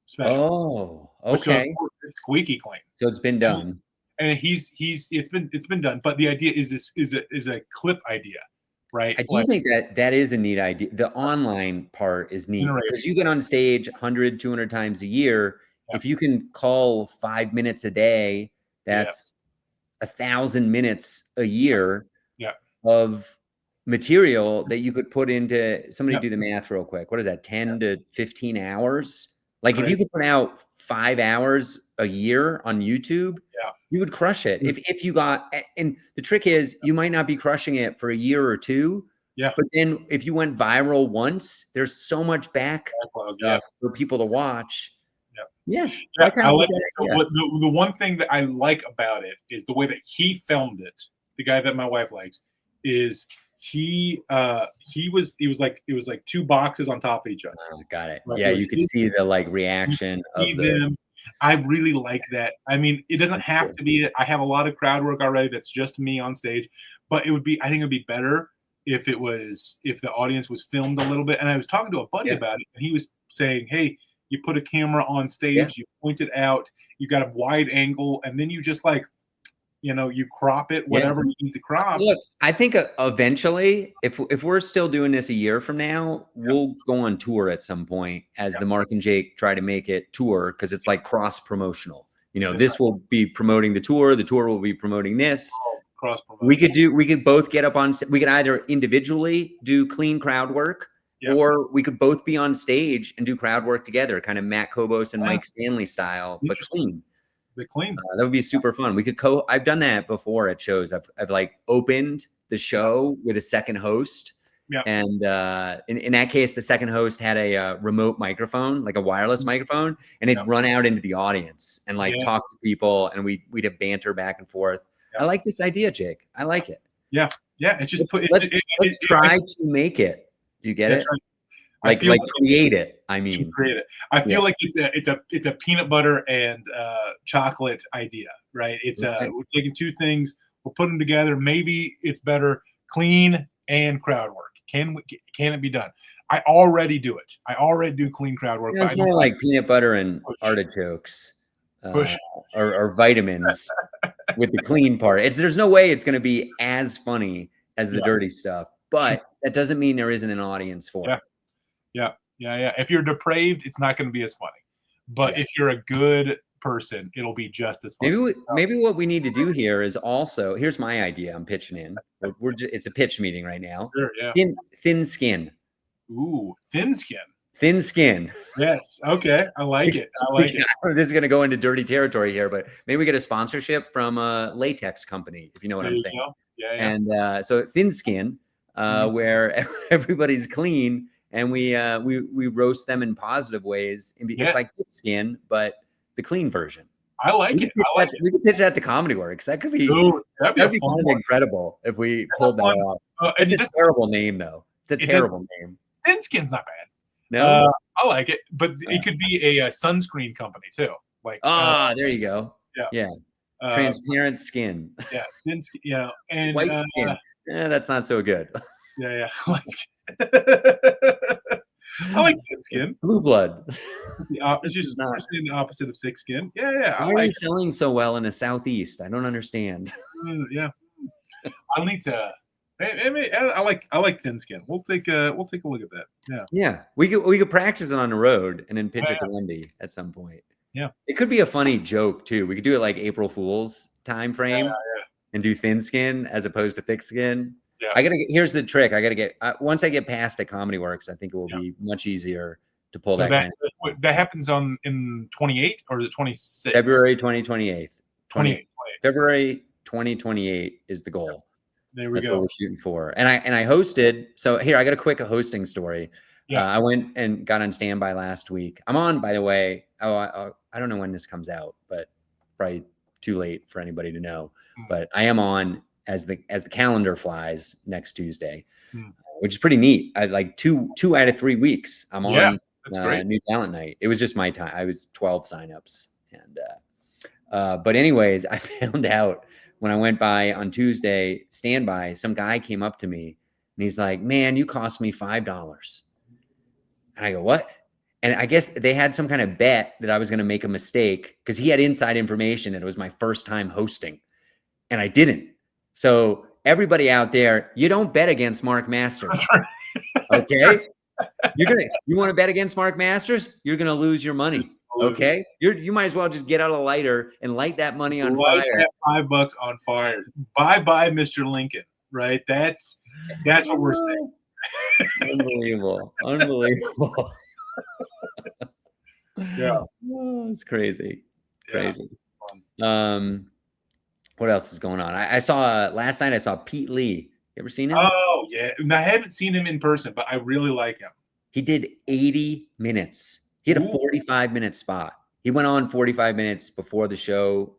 B: special.
A: Oh, okay.
B: So it's squeaky clean.
A: So it's been done.
B: And it's been done. But the idea is a clip idea, right?
A: I do think that is a neat idea. The online part is neat because you get on stage 100, 200 times a year. Yeah. If you can call 5 minutes a day, that's 1,000 minutes a year of material that you could put into, somebody do the math real quick. What is that? 10 to 15 hours. Like if you could put out 5 hours a year on YouTube, you would crush it. If you got, and the trick is you might not be crushing it for a year or two. Yeah. But then if you went viral once, there's so much back stuff for people to watch. Yeah.
B: I like the one thing that I like about it is the way that he filmed it. The guy that my wife likes is he was like two boxes on top of each other.
A: Oh, got it. Right? Yeah, you could see the like reaction of them.
B: I really like that. I mean, it doesn't have to be. I have a lot of crowd work already. That's just me on stage, but I think it would be better if the audience was filmed a little bit. And I was talking to a buddy about it, and he was saying, "Hey, you put a camera on stage, you point it out, you got a wide angle, and then you just like, you crop it, whatever you need to crop."
A: Look, I think eventually, if we're still doing this a year from now, we'll go on tour at some point as the Mark and Jake try to make it tour, because it's like cross promotional. This will be promoting the tour will be promoting this.
B: Cross promotion.
A: We could both get up on. We could either individually do clean crowd work. Yep. Or we could both be on stage and do crowd work together, kind of Matt Kobos and Mike Stanley style, but clean. That would be super fun. We could I've done that before at shows. I've like opened the show with a second host. Yeah. And in that case, the second host had a remote microphone, like a wireless microphone, and it'd run out into the audience and like talk to people, and we'd have banter back and forth. I like this idea, Jake. I like it.
B: Yeah. Yeah. It's just
A: let's try to make it. Do you get it? Right. Like create it. I mean,
B: create it. I feel like it's a peanut butter and chocolate idea, right? We're taking two things, we're putting them together. Maybe it's better clean and crowd work. Can it be done? I already do it. I already do clean crowd work.
A: It's more like peanut butter and artichokes, or vitamins with the clean part. There's no way it's going to be as funny as the dirty stuff. But that doesn't mean there isn't an audience for it.
B: Yeah. If you're depraved, it's not going to be as funny. But if you're a good person, it'll be just as funny.
A: Maybe what we need to do here is also, here's my idea. I'm pitching in. It's a pitch meeting right now.
B: Sure, yeah.
A: Thin skin.
B: Ooh, thin skin.
A: Thin skin.
B: Yes. Okay. I like it.
A: This is going to go into dirty territory here, but maybe we get a sponsorship from a latex company, if you know what I'm saying.
B: Yeah.
A: And so thin skin. Where everybody's clean, and we roast them in positive ways. It's like thick skin, but the clean version.
B: I like it.
A: We could pitch that to Comedy Works. That could be that'd be kind of incredible if we pulled that off. It's a terrible name, though. It's a terrible name.
B: Thin skin's not bad.
A: No,
B: I like it, but it could be a sunscreen company too. Like
A: there you go. Yeah. Transparent skin.
B: Yeah, thin skin. And
A: white skin. That's not so good.
B: Yeah. I like thin skin.
A: Blue blood.
B: It's just the opposite of thick skin. Yeah.
A: Why are you selling so well in the Southeast? I don't understand.
B: Yeah. I'll need to. I like thin skin. We'll take a look at that.
A: Yeah. We could practice it on the road and then pitch it to Wendy at some point.
B: Yeah.
A: It could be a funny joke too. We could do it like April Fool's time frame and do thin skin as opposed to thick skin. Yeah. Here's the trick. Once I get past at Comedy Works, I think it will be much easier to pull that kind of.
B: That happens in 28 or is it 26?
A: February 2028.
B: 28.
A: February 2028 is the goal.
B: There we
A: That's
B: go.
A: what we're shooting for. And I hosted. So here, I got a quick hosting story.
B: Yeah.
A: I went and got on standby last week. I'm on, by the way. I don't know when this comes out, but probably too late for anybody to know. But I am on as the calendar flies next Tuesday, which is pretty neat. I like two out of 3 weeks. I'm on
B: that's great.
A: New Talent Night. It was just my time. I was 12 signups, and but anyways, I found out when I went by on Tuesday standby, some guy came up to me and he's like, "Man, you cost me $5." And I go, "What?" And I guess they had some kind of bet that I was going to make a mistake because he had inside information that it was my first time hosting, and I didn't. So everybody out there, you don't bet against Mark Masters. Okay? You want to bet against Mark Masters? You're going to lose your money. Okay? You might as well just get out a lighter and light that money on fire.
B: That $5 on fire. Bye, Mr. Lincoln. Right? That's what we're saying.
A: Unbelievable.
B: Yeah.
A: Oh, it's crazy. Crazy. What else is going on? I saw last night, I saw Pete Lee. You ever seen him?
B: Oh, yeah. I haven't seen him in person, but I really like him.
A: He did 80 minutes. He had a 45-minute spot. He went on 45 minutes before the show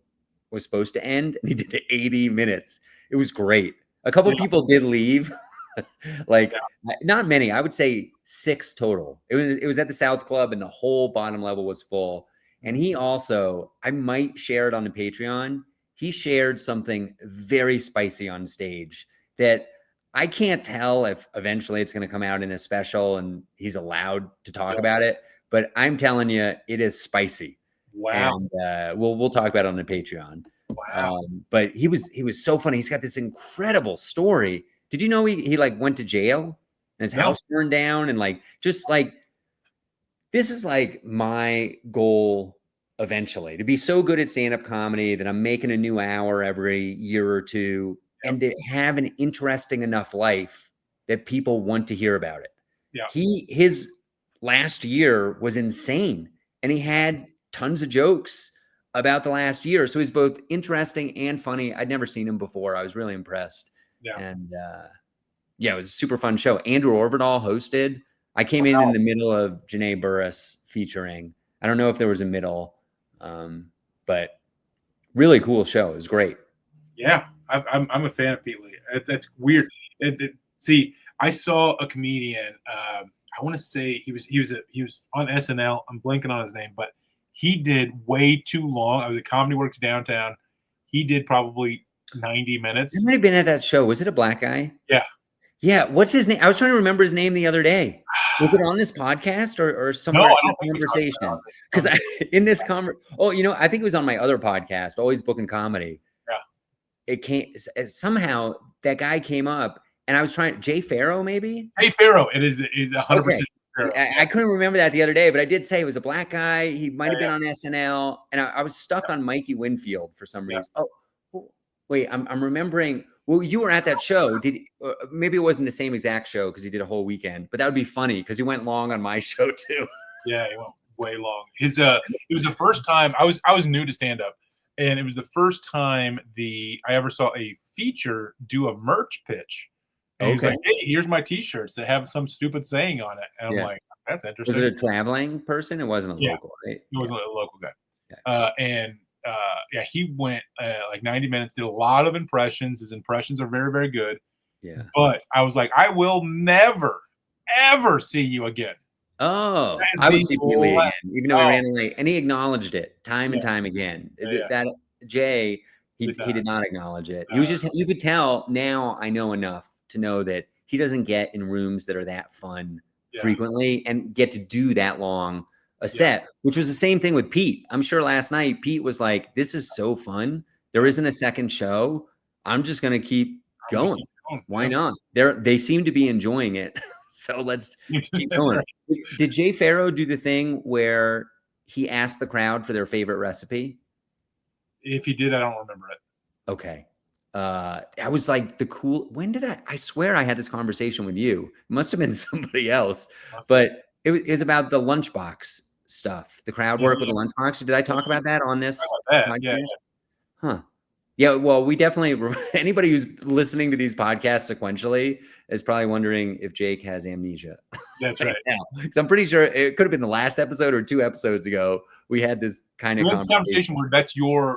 A: was supposed to end, and he did 80 minutes. It was great. A couple people did leave. Not many. I would say 6 total. It was at the South Club, and the whole bottom level was full. And he also, I might share it on the Patreon. He shared something very spicy on stage that I can't tell if eventually it's going to come out in a special and he's allowed to talk about it. But I'm telling you, it is spicy.
B: Wow.
A: And we'll talk about it on the Patreon.
B: Wow.
A: But he was so funny. He's got this incredible story. Did you know he like went to jail and his house burned down and this is like my goal eventually, to be so good at stand-up comedy that I'm making a new hour every year or two and to have an interesting enough life that people want to hear about it.
B: Yeah.
A: His last year was insane and he had tons of jokes about the last year. So he's both interesting and funny. I'd never seen him before. I was really impressed.
B: Yeah.
A: And it was a super fun show. Andrew Orvidal hosted. I came in the middle of Janae Burris featuring. I don't know if there was a middle, but really cool show. It was great.
B: Yeah, I'm a fan of Pete Lee. That's weird. See, I saw a comedian. I want to say he was on SNL. I'm blanking on his name, but he did way too long. I was at Comedy Works downtown. He did probably 90 minutes.
A: You might have been at that show. Was it a black guy?
B: Yeah.
A: Yeah. What's his name? I was trying to remember his name the other day. Was it on this podcast or somewhere in the conversation? Because in this I think it was on my other podcast, Always Booking Comedy.
B: Yeah.
A: It came somehow that guy came up and I was trying Jay Pharaoh, maybe?
B: Hey Pharaoh, it is 100%.
A: Okay. I couldn't remember that the other day, but I did say it was a black guy. He might have been on SNL, and I was stuck on Mikey Winfield for some reason. Oh, wait, I'm remembering. Well, you were at that show. Maybe it wasn't the same exact show because he did a whole weekend, but that would be funny because he went long on my show too.
B: Yeah, he went way long. It was the first time I was new to stand up, and it was the first time I ever saw a feature do a merch pitch. And he was like, "Hey, here's my T-shirts that have some stupid saying on it." And I'm like, "That's interesting."
A: Was it a traveling person? It wasn't a local, right?
B: It wasn't a local guy. He went like 90 minutes, did a lot of impressions. His impressions are very, very good.
A: Yeah.
B: But I was like, I will never, ever see you again.
A: Oh, I would see Pete Lee again, even though he ran late. And he acknowledged it time and time again. That Jay, he did not acknowledge it. He was just, you could tell now I know enough to know that he doesn't get in rooms that are that fun frequently and get to do that long a set, which was the same thing with Pete. I'm sure last night Pete was like, "This is so fun. There isn't a second show. I'm just going to keep going. Why not?" They seem to be enjoying it. So let's keep going. Did Jay Pharaoh do the thing where he asked the crowd for their favorite recipe?
B: If he did, I don't remember it.
A: Okay. I was like when did I swear I had this conversation with you. It must have been somebody else, but it was about the lunchbox stuff, the crowd work with the lunchbox. Did I talk about that on this podcast?
B: Yeah.
A: Huh. Yeah, well, we definitely anybody who's listening to these podcasts sequentially is probably wondering if Jake has amnesia.
B: That's right.
A: Now. So I'm pretty sure it could have been the last episode or 2 episodes ago. We had this kind of
B: We had the conversation
A: conversation.
B: where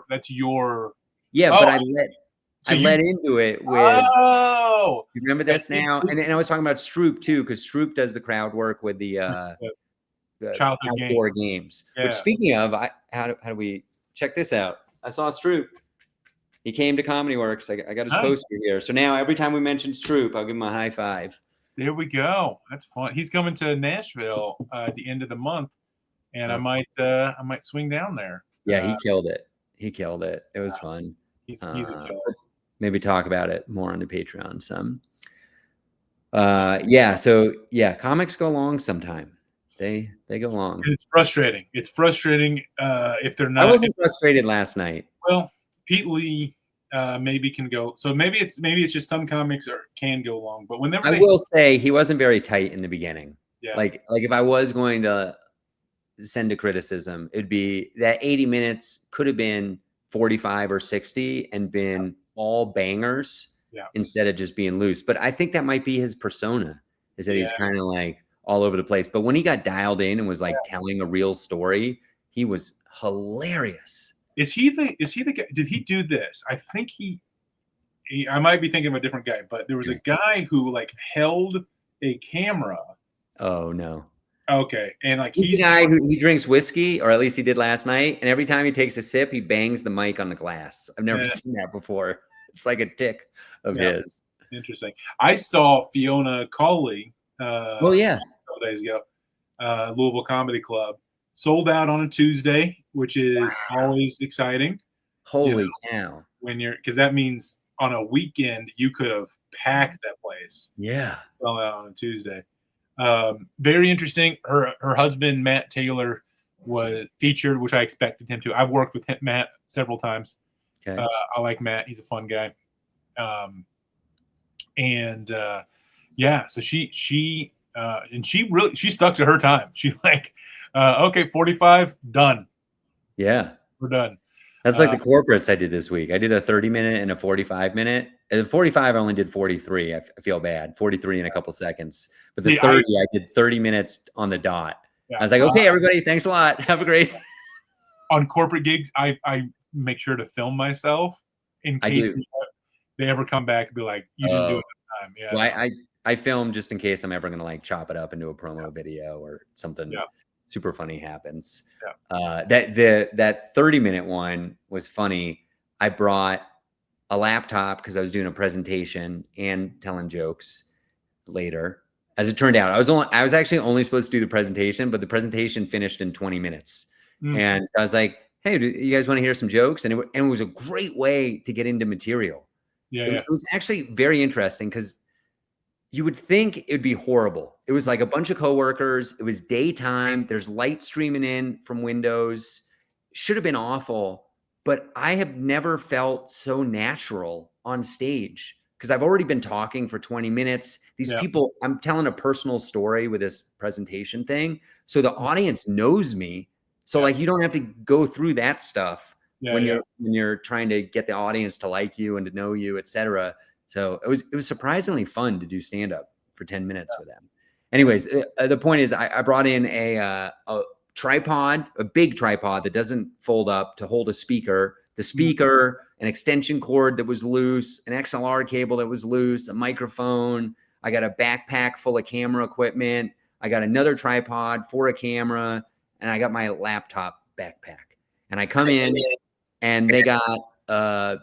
B: that's your.
A: Yeah,
B: Oh,
A: but
B: so
A: I
B: you.
A: let into it with.
B: Oh,
A: You remember this now? And I was talking about Stroop too, because Stroop does the crowd work with the
B: childhood game.
A: outdoor games.
B: Yeah.
A: Which, speaking of, how do we check this out? I saw Stroop. He came to Comedy Works. I got his poster here. So now every time we mention Stroop, I'll give him a high five.
B: There we go. That's fun. He's coming to Nashville at the end of the month, and I might swing down there.
A: Yeah, he killed it. He killed it. It was fun.
B: He's a killer.
A: Maybe talk about it more on the Patreon some. Yeah. So yeah, comics go long sometime. They go long.
B: And it's frustrating. It's frustrating if they're not.
A: I wasn't frustrated last night.
B: Well, Pete Lee maybe can go. So maybe it's just some comics can go long, but whenever
A: I will say he wasn't very tight in the beginning.
B: Yeah.
A: Like if I was going to send a criticism, it'd be that 80 minutes could have been 45 or 60 and been all bangers instead of just being loose. But I think that might be his persona, is that he's kind of like all over the place. But when he got dialed in and was like telling a real story, he was hilarious.
B: Is he the guy? Did he do this? I think I might be thinking of a different guy, but there was a guy who like held a camera.
A: Oh no.
B: Okay. And like
A: he's the guy who he drinks whiskey, or at least he did last night. And every time he takes a sip, he bangs the mic on the glass. I've never seen that before. It's like a tick of his.
B: Interesting. I saw Fiona Cauley a couple days ago, Louisville Comedy Club. Sold out on a Tuesday, which is always exciting.
A: Holy cow.
B: Because that means on a weekend you could have packed that place.
A: Yeah.
B: Sold out on a Tuesday. Very interesting. Her husband, Matt Taylor, was featured, which I expected him to. I've worked with Matt several times.
A: Okay.
B: I like Matt. He's a fun guy. So she stuck to her time. She like, okay, 45, done.
A: Yeah.
B: We're done.
A: That's like the corporates I did this week. I did a 30-minute and a 45-minute. And the 45, I only did 43. I feel bad. 43 in a couple seconds. But the 30, I did 30 minutes on the dot. Yeah. I was like, okay, everybody, thanks a lot. Have a great.
B: On corporate gigs, I make sure to film myself in case they ever come back and be like, you didn't do it that time. Yeah.
A: Well, I film just in case I'm ever going to like chop it up into a promo video or something. Yeah. Super funny happens. Yeah. That 30-minute one was funny. I brought a laptop because I was doing a presentation and telling jokes later. As it turned out, I was actually only supposed to do the presentation, but the presentation finished in 20 minutes. And I was like, hey, do you guys want to hear some jokes? And it was a great way to get into material. It was actually very interesting because you would think it'd be horrible. It was like a bunch of coworkers. It was daytime. There's light streaming in from windows. Should have been awful, but I have never felt so natural on stage because I've already been talking for 20 minutes. These people, I'm telling a personal story with this presentation thing. So the audience knows me. So like, you don't have to go through that stuff when you're trying to get the audience to like you and to know you, et cetera. So it was surprisingly fun to do stand-up for 10 minutes with them. Anyways, the point is I brought in a tripod, a big tripod that doesn't fold up to hold a speaker, the speaker, an extension cord that was loose, an XLR cable that was loose, a microphone. I got a backpack full of camera equipment. I got another tripod for a camera, and I got my laptop backpack. And I come in and they got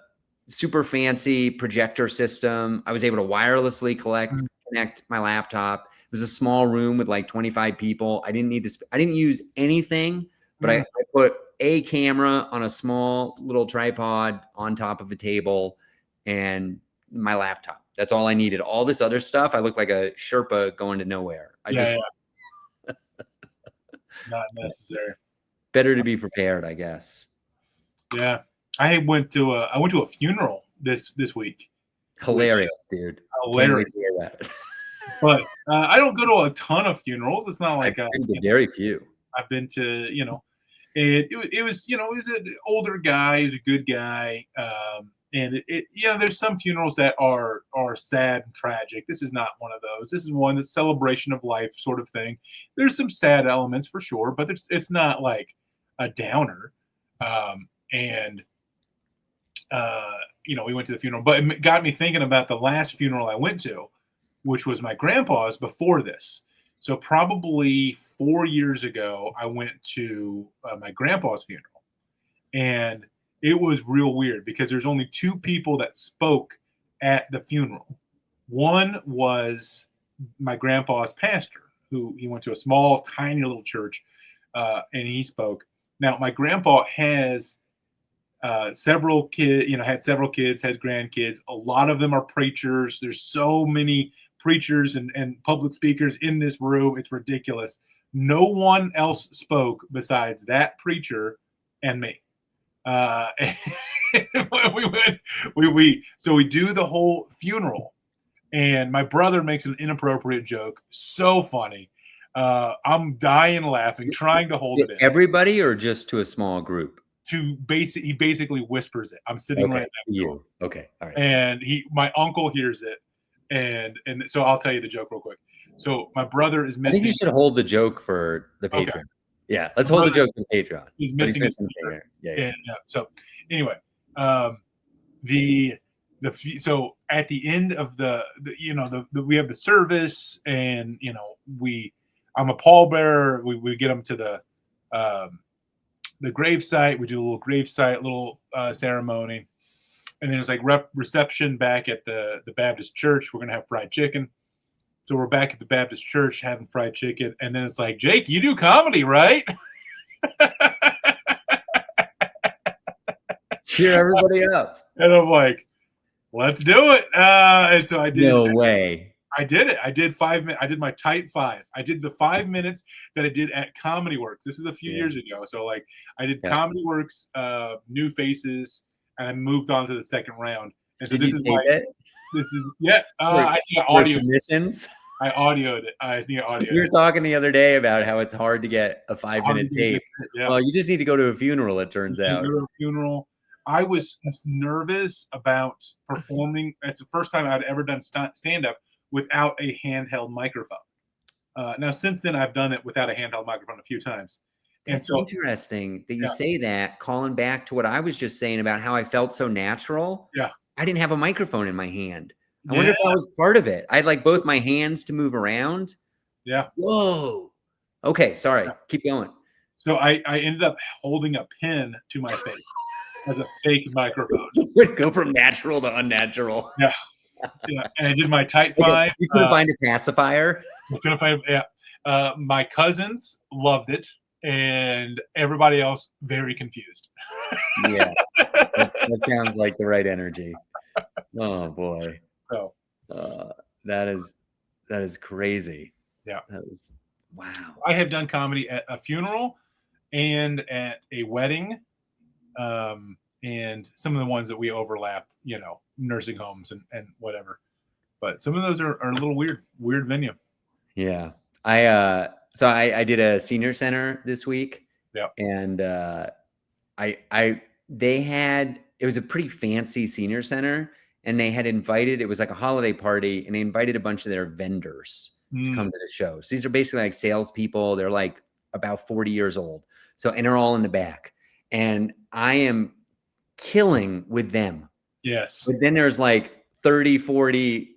A: super fancy projector system. I was able to wirelessly connect my laptop. It was a small room with like 25 people. I didn't need this. I didn't use anything, but I put a camera on a small little tripod on top of a table and my laptop. That's all I needed. All this other stuff, I look like a Sherpa going to nowhere.
B: Not necessary.
A: Better to be prepared, I guess.
B: Yeah. I went to a funeral this week.
A: Hilarious, dude.
B: Hilarious. But I don't go to a ton of funerals. It's not like
A: I've been to very few.
B: I've been to, it was an older guy. He was a good guy. And there's some funerals that are sad and tragic. This is not one of those. This is one that's celebration of life sort of thing. There's some sad elements for sure, but it's not like a downer. We went to the funeral, but it got me thinking about the last funeral I went to, which was my grandpa's before this. So probably 4 years ago, I went to my grandpa's funeral, and it was real weird because there's only two people that spoke at the funeral. One was my grandpa's pastor, who he went to a small, tiny little church, and he spoke. Now, my grandpa has several kids, had several kids, had grandkids. A lot of them are preachers. There's so many preachers and public speakers in this room. It's ridiculous. No one else spoke besides that preacher and me. So we do the whole funeral, and my brother makes an inappropriate joke. So funny. I'm dying laughing, trying to hold it in.
A: Everybody, or just to a small group?
B: He basically whispers it. I'm sitting right next to him.
A: Okay, all right.
B: And my uncle hears it, and so I'll tell you the joke real quick. So my brother is missing.
A: I think you should hold the joke for the Patreon. Okay. Yeah, let's hold the joke for the Patreon.
B: He's missing a yeah. So anyway, so at the end of we have the service, and I'm a pallbearer. We get them to the gravesite. We do a little gravesite, little ceremony, and then it's like reception back at the Baptist church. We're gonna have fried chicken. So we're back at the Baptist church having fried chicken, and then it's like, Jake, you do comedy, right?
A: Cheer everybody up.
B: And I'm like, let's do it. And so I did.
A: No way.
B: I did it. I did 5 minutes. I did my tight 5. I did the 5 minutes that I did at Comedy Works. This is a few years ago. So like I did Comedy Works, New Faces, and I moved on to the second round. And so this is I think I audioed submissions. I audioed it. I think I audioed it.
A: You were talking the other day about how it's hard to get a 5-minute tape. Yeah. Well, you just need to go to a funeral, it turns out.
B: Go to a funeral. I was nervous about performing. It's the first time I'd ever done stand-up without a handheld microphone. Now, since then, I've done it without a handheld microphone a few times.
A: It's interesting that you say that, calling back to what I was just saying about how I felt so natural.
B: Yeah.
A: I didn't have a microphone in my hand. I wonder if that was part of it. I had like both my hands to move around.
B: Yeah.
A: Whoa. Okay. Sorry. Keep going.
B: So I ended up holding a pin to my face as a fake microphone.
A: Go from natural to unnatural.
B: Yeah. Yeah. And I did my tight 5.
A: You couldn't find a pacifier?
B: I couldn't find my cousins loved it, and everybody else very confused.
A: Yeah. That sounds like the right energy. Oh boy.
B: So
A: that is crazy.
B: Yeah.
A: That was wow.
B: I have done comedy at a funeral and at a wedding. And some of the ones that we overlap, nursing homes and whatever. But some of those are a little weird venue.
A: Yeah. I did a senior center this week.
B: Yeah.
A: And it was a pretty fancy senior center, and they had invited, it was like a holiday party, and they invited a bunch of their vendors to come to the show. So these are basically like salespeople. They're like about 40 years old. So, and they're all in the back, and I am killing with them.
B: Yes.
A: But then there's like 30, 40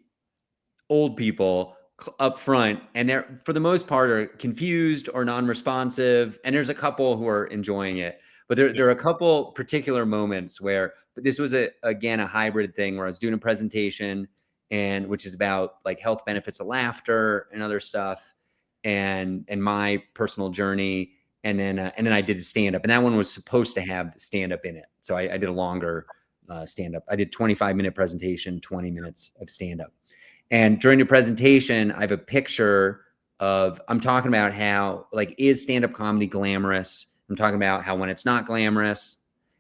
A: old people up front, and they're, for the most part, are confused or non-responsive. And there's a couple who are enjoying it. But there are a couple particular moments where, but this was again a hybrid thing where I was doing a presentation, and which is about like health benefits of laughter and other stuff, and my personal journey, and then I did a stand up, and that one was supposed to have stand up in it, so I did a longer stand up. I did 25-minute presentation, 20 minutes of stand up, and during the presentation, I have a picture of, I'm talking about how like, is stand up comedy glamorous? I'm talking about how when it's not glamorous,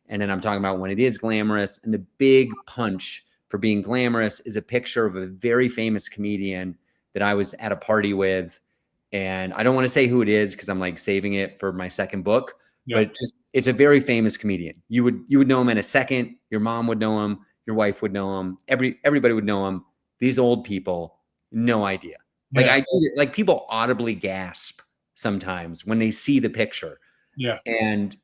A: and then I'm talking about when it is glamorous. And the big punch for being glamorous is a picture of a very famous comedian that I was at a party with. And I don't want to say who it is because I'm like saving it for my second book, but just, it's a very famous comedian. You would know him in a second. Your mom would know him. Your wife would know them. Everybody would know them. These old people, no idea. Like
B: Yeah.
A: I do, like people audibly gasp sometimes when they see the picture.
B: Yeah.
A: And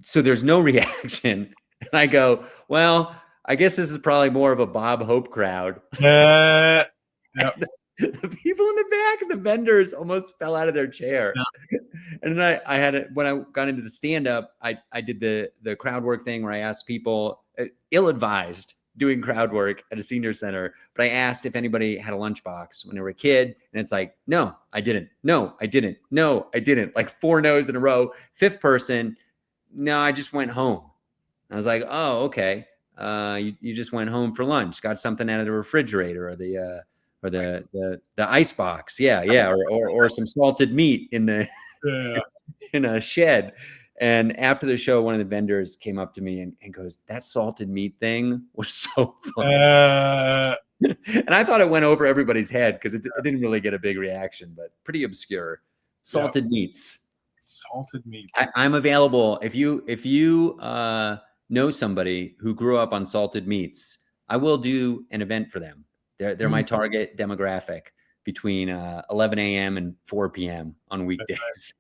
A: so there's no reaction. And I go, well, I guess this is probably more of a Bob Hope crowd.
B: Yeah.
A: The people in the back and the vendors almost fell out of their chair. Yeah. And then I had it when I got into the stand-up, I did the crowd work thing where I asked people, ill-advised doing crowd work at a senior center, but I asked if anybody had a lunchbox when they were a kid, and it's like, no, I didn't. No, I didn't. No, I didn't. Like 4 no's in a row. 5th person, no, I just went home. I was like, oh, okay. You just went home for lunch, got something out of the refrigerator or the ice box. Yeah. Or some salted meat in the in a shed. And after the show, one of the vendors came up to me and goes, that salted meat thing was so funny. And I thought it went over everybody's head because it didn't really get a big reaction, but pretty obscure. Salted meats.
B: Salted meats.
A: I'm available. If you know somebody who grew up on salted meats, I will do an event for them. They're my target demographic between 11 a.m. and 4 p.m. on weekdays.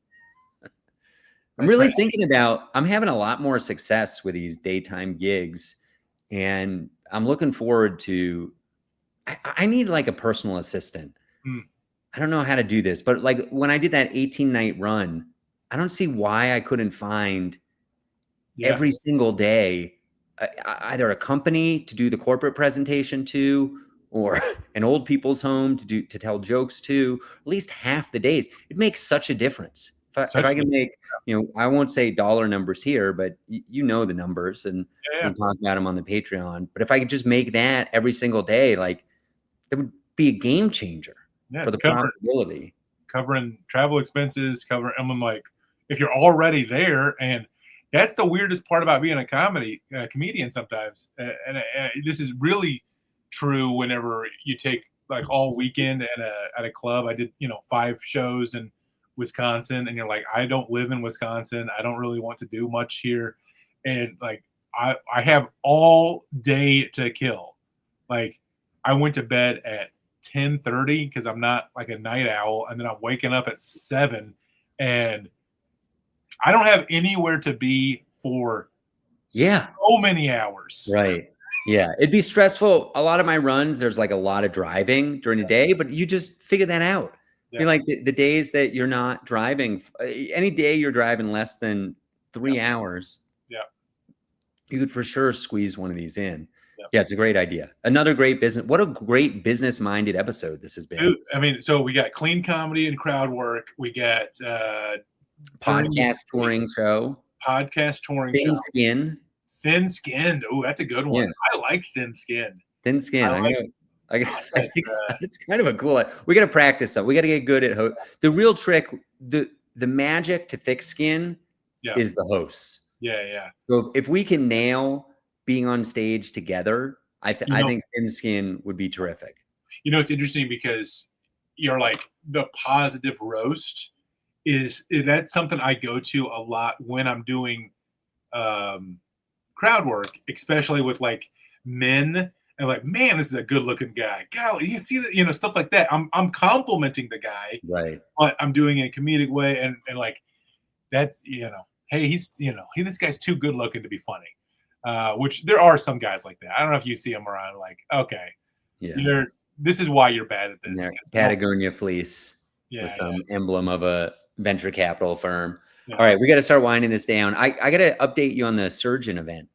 A: I'm really thinking about, I'm having a lot more success with these daytime gigs, and I'm looking forward to, I need like a personal assistant. I don't know how to do this, but like when I did that 18-night run, I don't see why I couldn't find every single day either a company to do the corporate presentation to, or an old people's home to tell jokes to, at least half the days. It makes such a difference. If I can make, I won't say dollar numbers here, but you know the numbers, and we talk about them on the Patreon. But if I could just make that every single day, like that would be a game changer for the profitability.
B: Covering travel expenses, I'm like, if you're already there, and that's the weirdest part about being a comedian sometimes. And this is really true whenever you take like all weekend at a club. I did, 5 shows in Wisconsin, and you're like, I don't live in Wisconsin. I don't really want to do much here. And like, I have all day to kill. Like I went to bed at 10:30 because I'm not like a night owl. And then I'm waking up at 7, and I don't have anywhere to be for so many hours.
A: Right. Yeah. It'd be stressful. A lot of my runs, there's like a lot of driving during the day, but you just figure that out. Yeah. Like the days that you're not driving, any day you're driving less than 3 hours.
B: Yeah.
A: You could for sure squeeze one of these in. Yeah, it's a great idea. Another great business. What a great business-minded episode this has been.
B: Dude, I mean, so we got clean comedy and crowd work. We got
A: podcast touring show.
B: Thin
A: Skin.
B: Thin skinned. Oh, that's a good one. Yeah. I like thin skinned.
A: Thin skin. I think it's kind of a cool. We got to practice that. We got to get good at the real trick. The magic to thick skin is the hosts.
B: Yeah.
A: So if we can nail being on stage together, I think thin skin would be terrific.
B: It's interesting because you're like the positive roast is that's something I go to a lot when I'm doing crowd work, especially with like men. And like, man, this is a good looking guy. Golly, you see that, stuff like that. I'm complimenting the guy,
A: right?
B: But I'm doing it in a comedic way, and like that's hey, he's this guy's too good looking to be funny. Which there are some guys like that. I don't know if you see them around. Like, okay, this is why you're bad at this.
A: Patagonia fleece with some emblem of a venture capital firm. Yeah. All right, we got to start winding this down. I got to update you on the Surgeon event.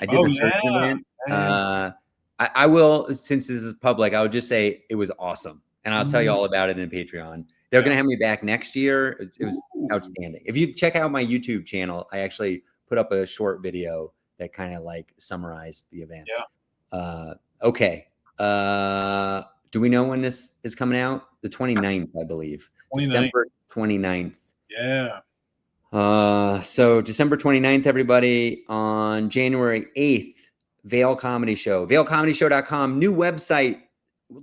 A: I did the Surgeon event. Yeah. I will, since this is public, I would just say it was awesome. And I'll tell you all about it in Patreon. They're going to have me back next year. It was outstanding. If you check out my YouTube channel, I actually put up a short video that kind of like summarized the event.
B: Yeah.
A: Okay. Do we know when this is coming out? The 29th, I believe. 29th. December 29th.
B: Yeah.
A: So December 29th, everybody. On January 8th, Vail Comedy Show, vailcomedyshow.com, new website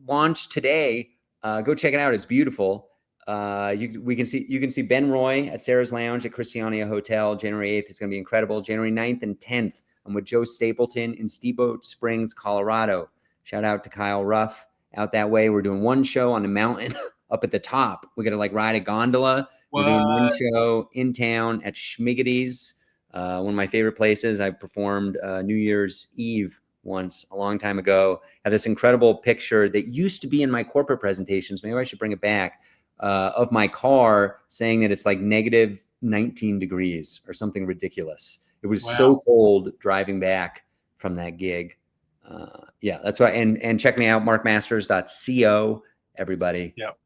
A: launched today. Go check it out. It's beautiful. You can see Ben Roy at Sarah's Lounge at Christiania Hotel. January 8th is going to be incredible. January 9th and 10th, I'm with Joe Stapleton in Steamboat Springs, Colorado. Shout out to Kyle Ruff out that way. We're doing one show on the mountain up at the top. We got to like ride a gondola. We're doing one show in town at Schmiggety's, one of my favorite places. I performed New Year's Eve once a long time ago. I have this incredible picture that used to be in my corporate presentations. Maybe I should bring it back, of my car saying that it's like negative 19 degrees or something ridiculous. It was so cold driving back from that gig. Yeah, that's why. And check me out, markmasters.co, everybody.
B: Yep.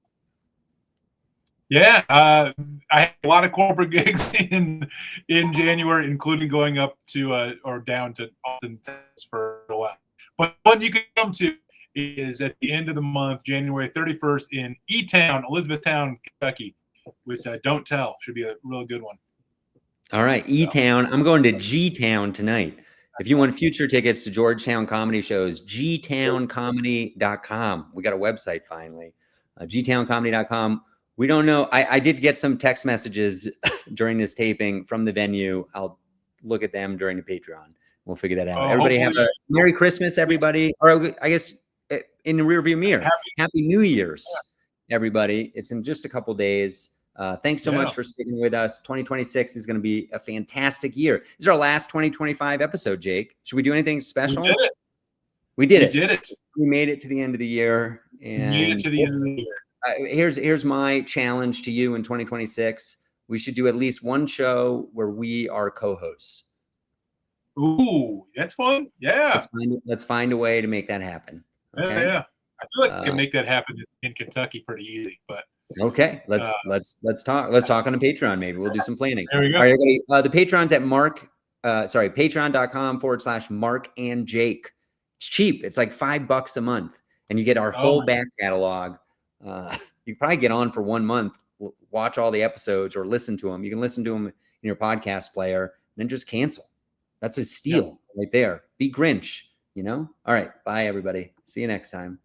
B: Yeah, I had a lot of corporate gigs in January, including going up to or down to Austin, Texas for a while. But one you can come to is at the end of the month, January 31st, in E-Town, Elizabethtown, Kentucky, which Don't Tell should be a real good one.
A: All right, E-Town. I'm going to G-Town tonight. If you want future tickets to Georgetown comedy shows, gtowncomedy.com. We got a website finally, gtowncomedy.com. We don't know. I did get some text messages during this taping from the venue. I'll look at them during the Patreon. We'll figure that out. Everybody have a Merry Christmas, everybody. Or I guess in the rearview mirror, Happy New Year's, everybody. It's in just a couple days. Thanks so much for sticking with us. 2026 is going to be a fantastic year. This is our last 2025 episode, Jake. Should we do anything special?
B: We did it.
A: We did it.
B: We did it.
A: We made it to the end of the year. And
B: made it to the end of the year.
A: Here's my challenge to you in 2026. We should do at least one show where we are co-hosts.
B: Ooh, that's fun. Yeah.
A: Let's find a way to make that happen. Okay?
B: Yeah. I feel like we can make that happen in Kentucky pretty easy, but
A: okay. Let's talk. Let's talk on the Patreon. Maybe we'll do some planning.
B: There we go.
A: All right, everybody. The Patreon's at patreon.com/Mark and Jake. It's cheap. It's like $5 a month. And you get our whole back catalog. You can probably get on for 1 month, watch all the episodes or listen to them. You can listen to them in your podcast player and then just cancel. That's a steal right there. Be Grinch, you know? All right. Bye, everybody. See you next time.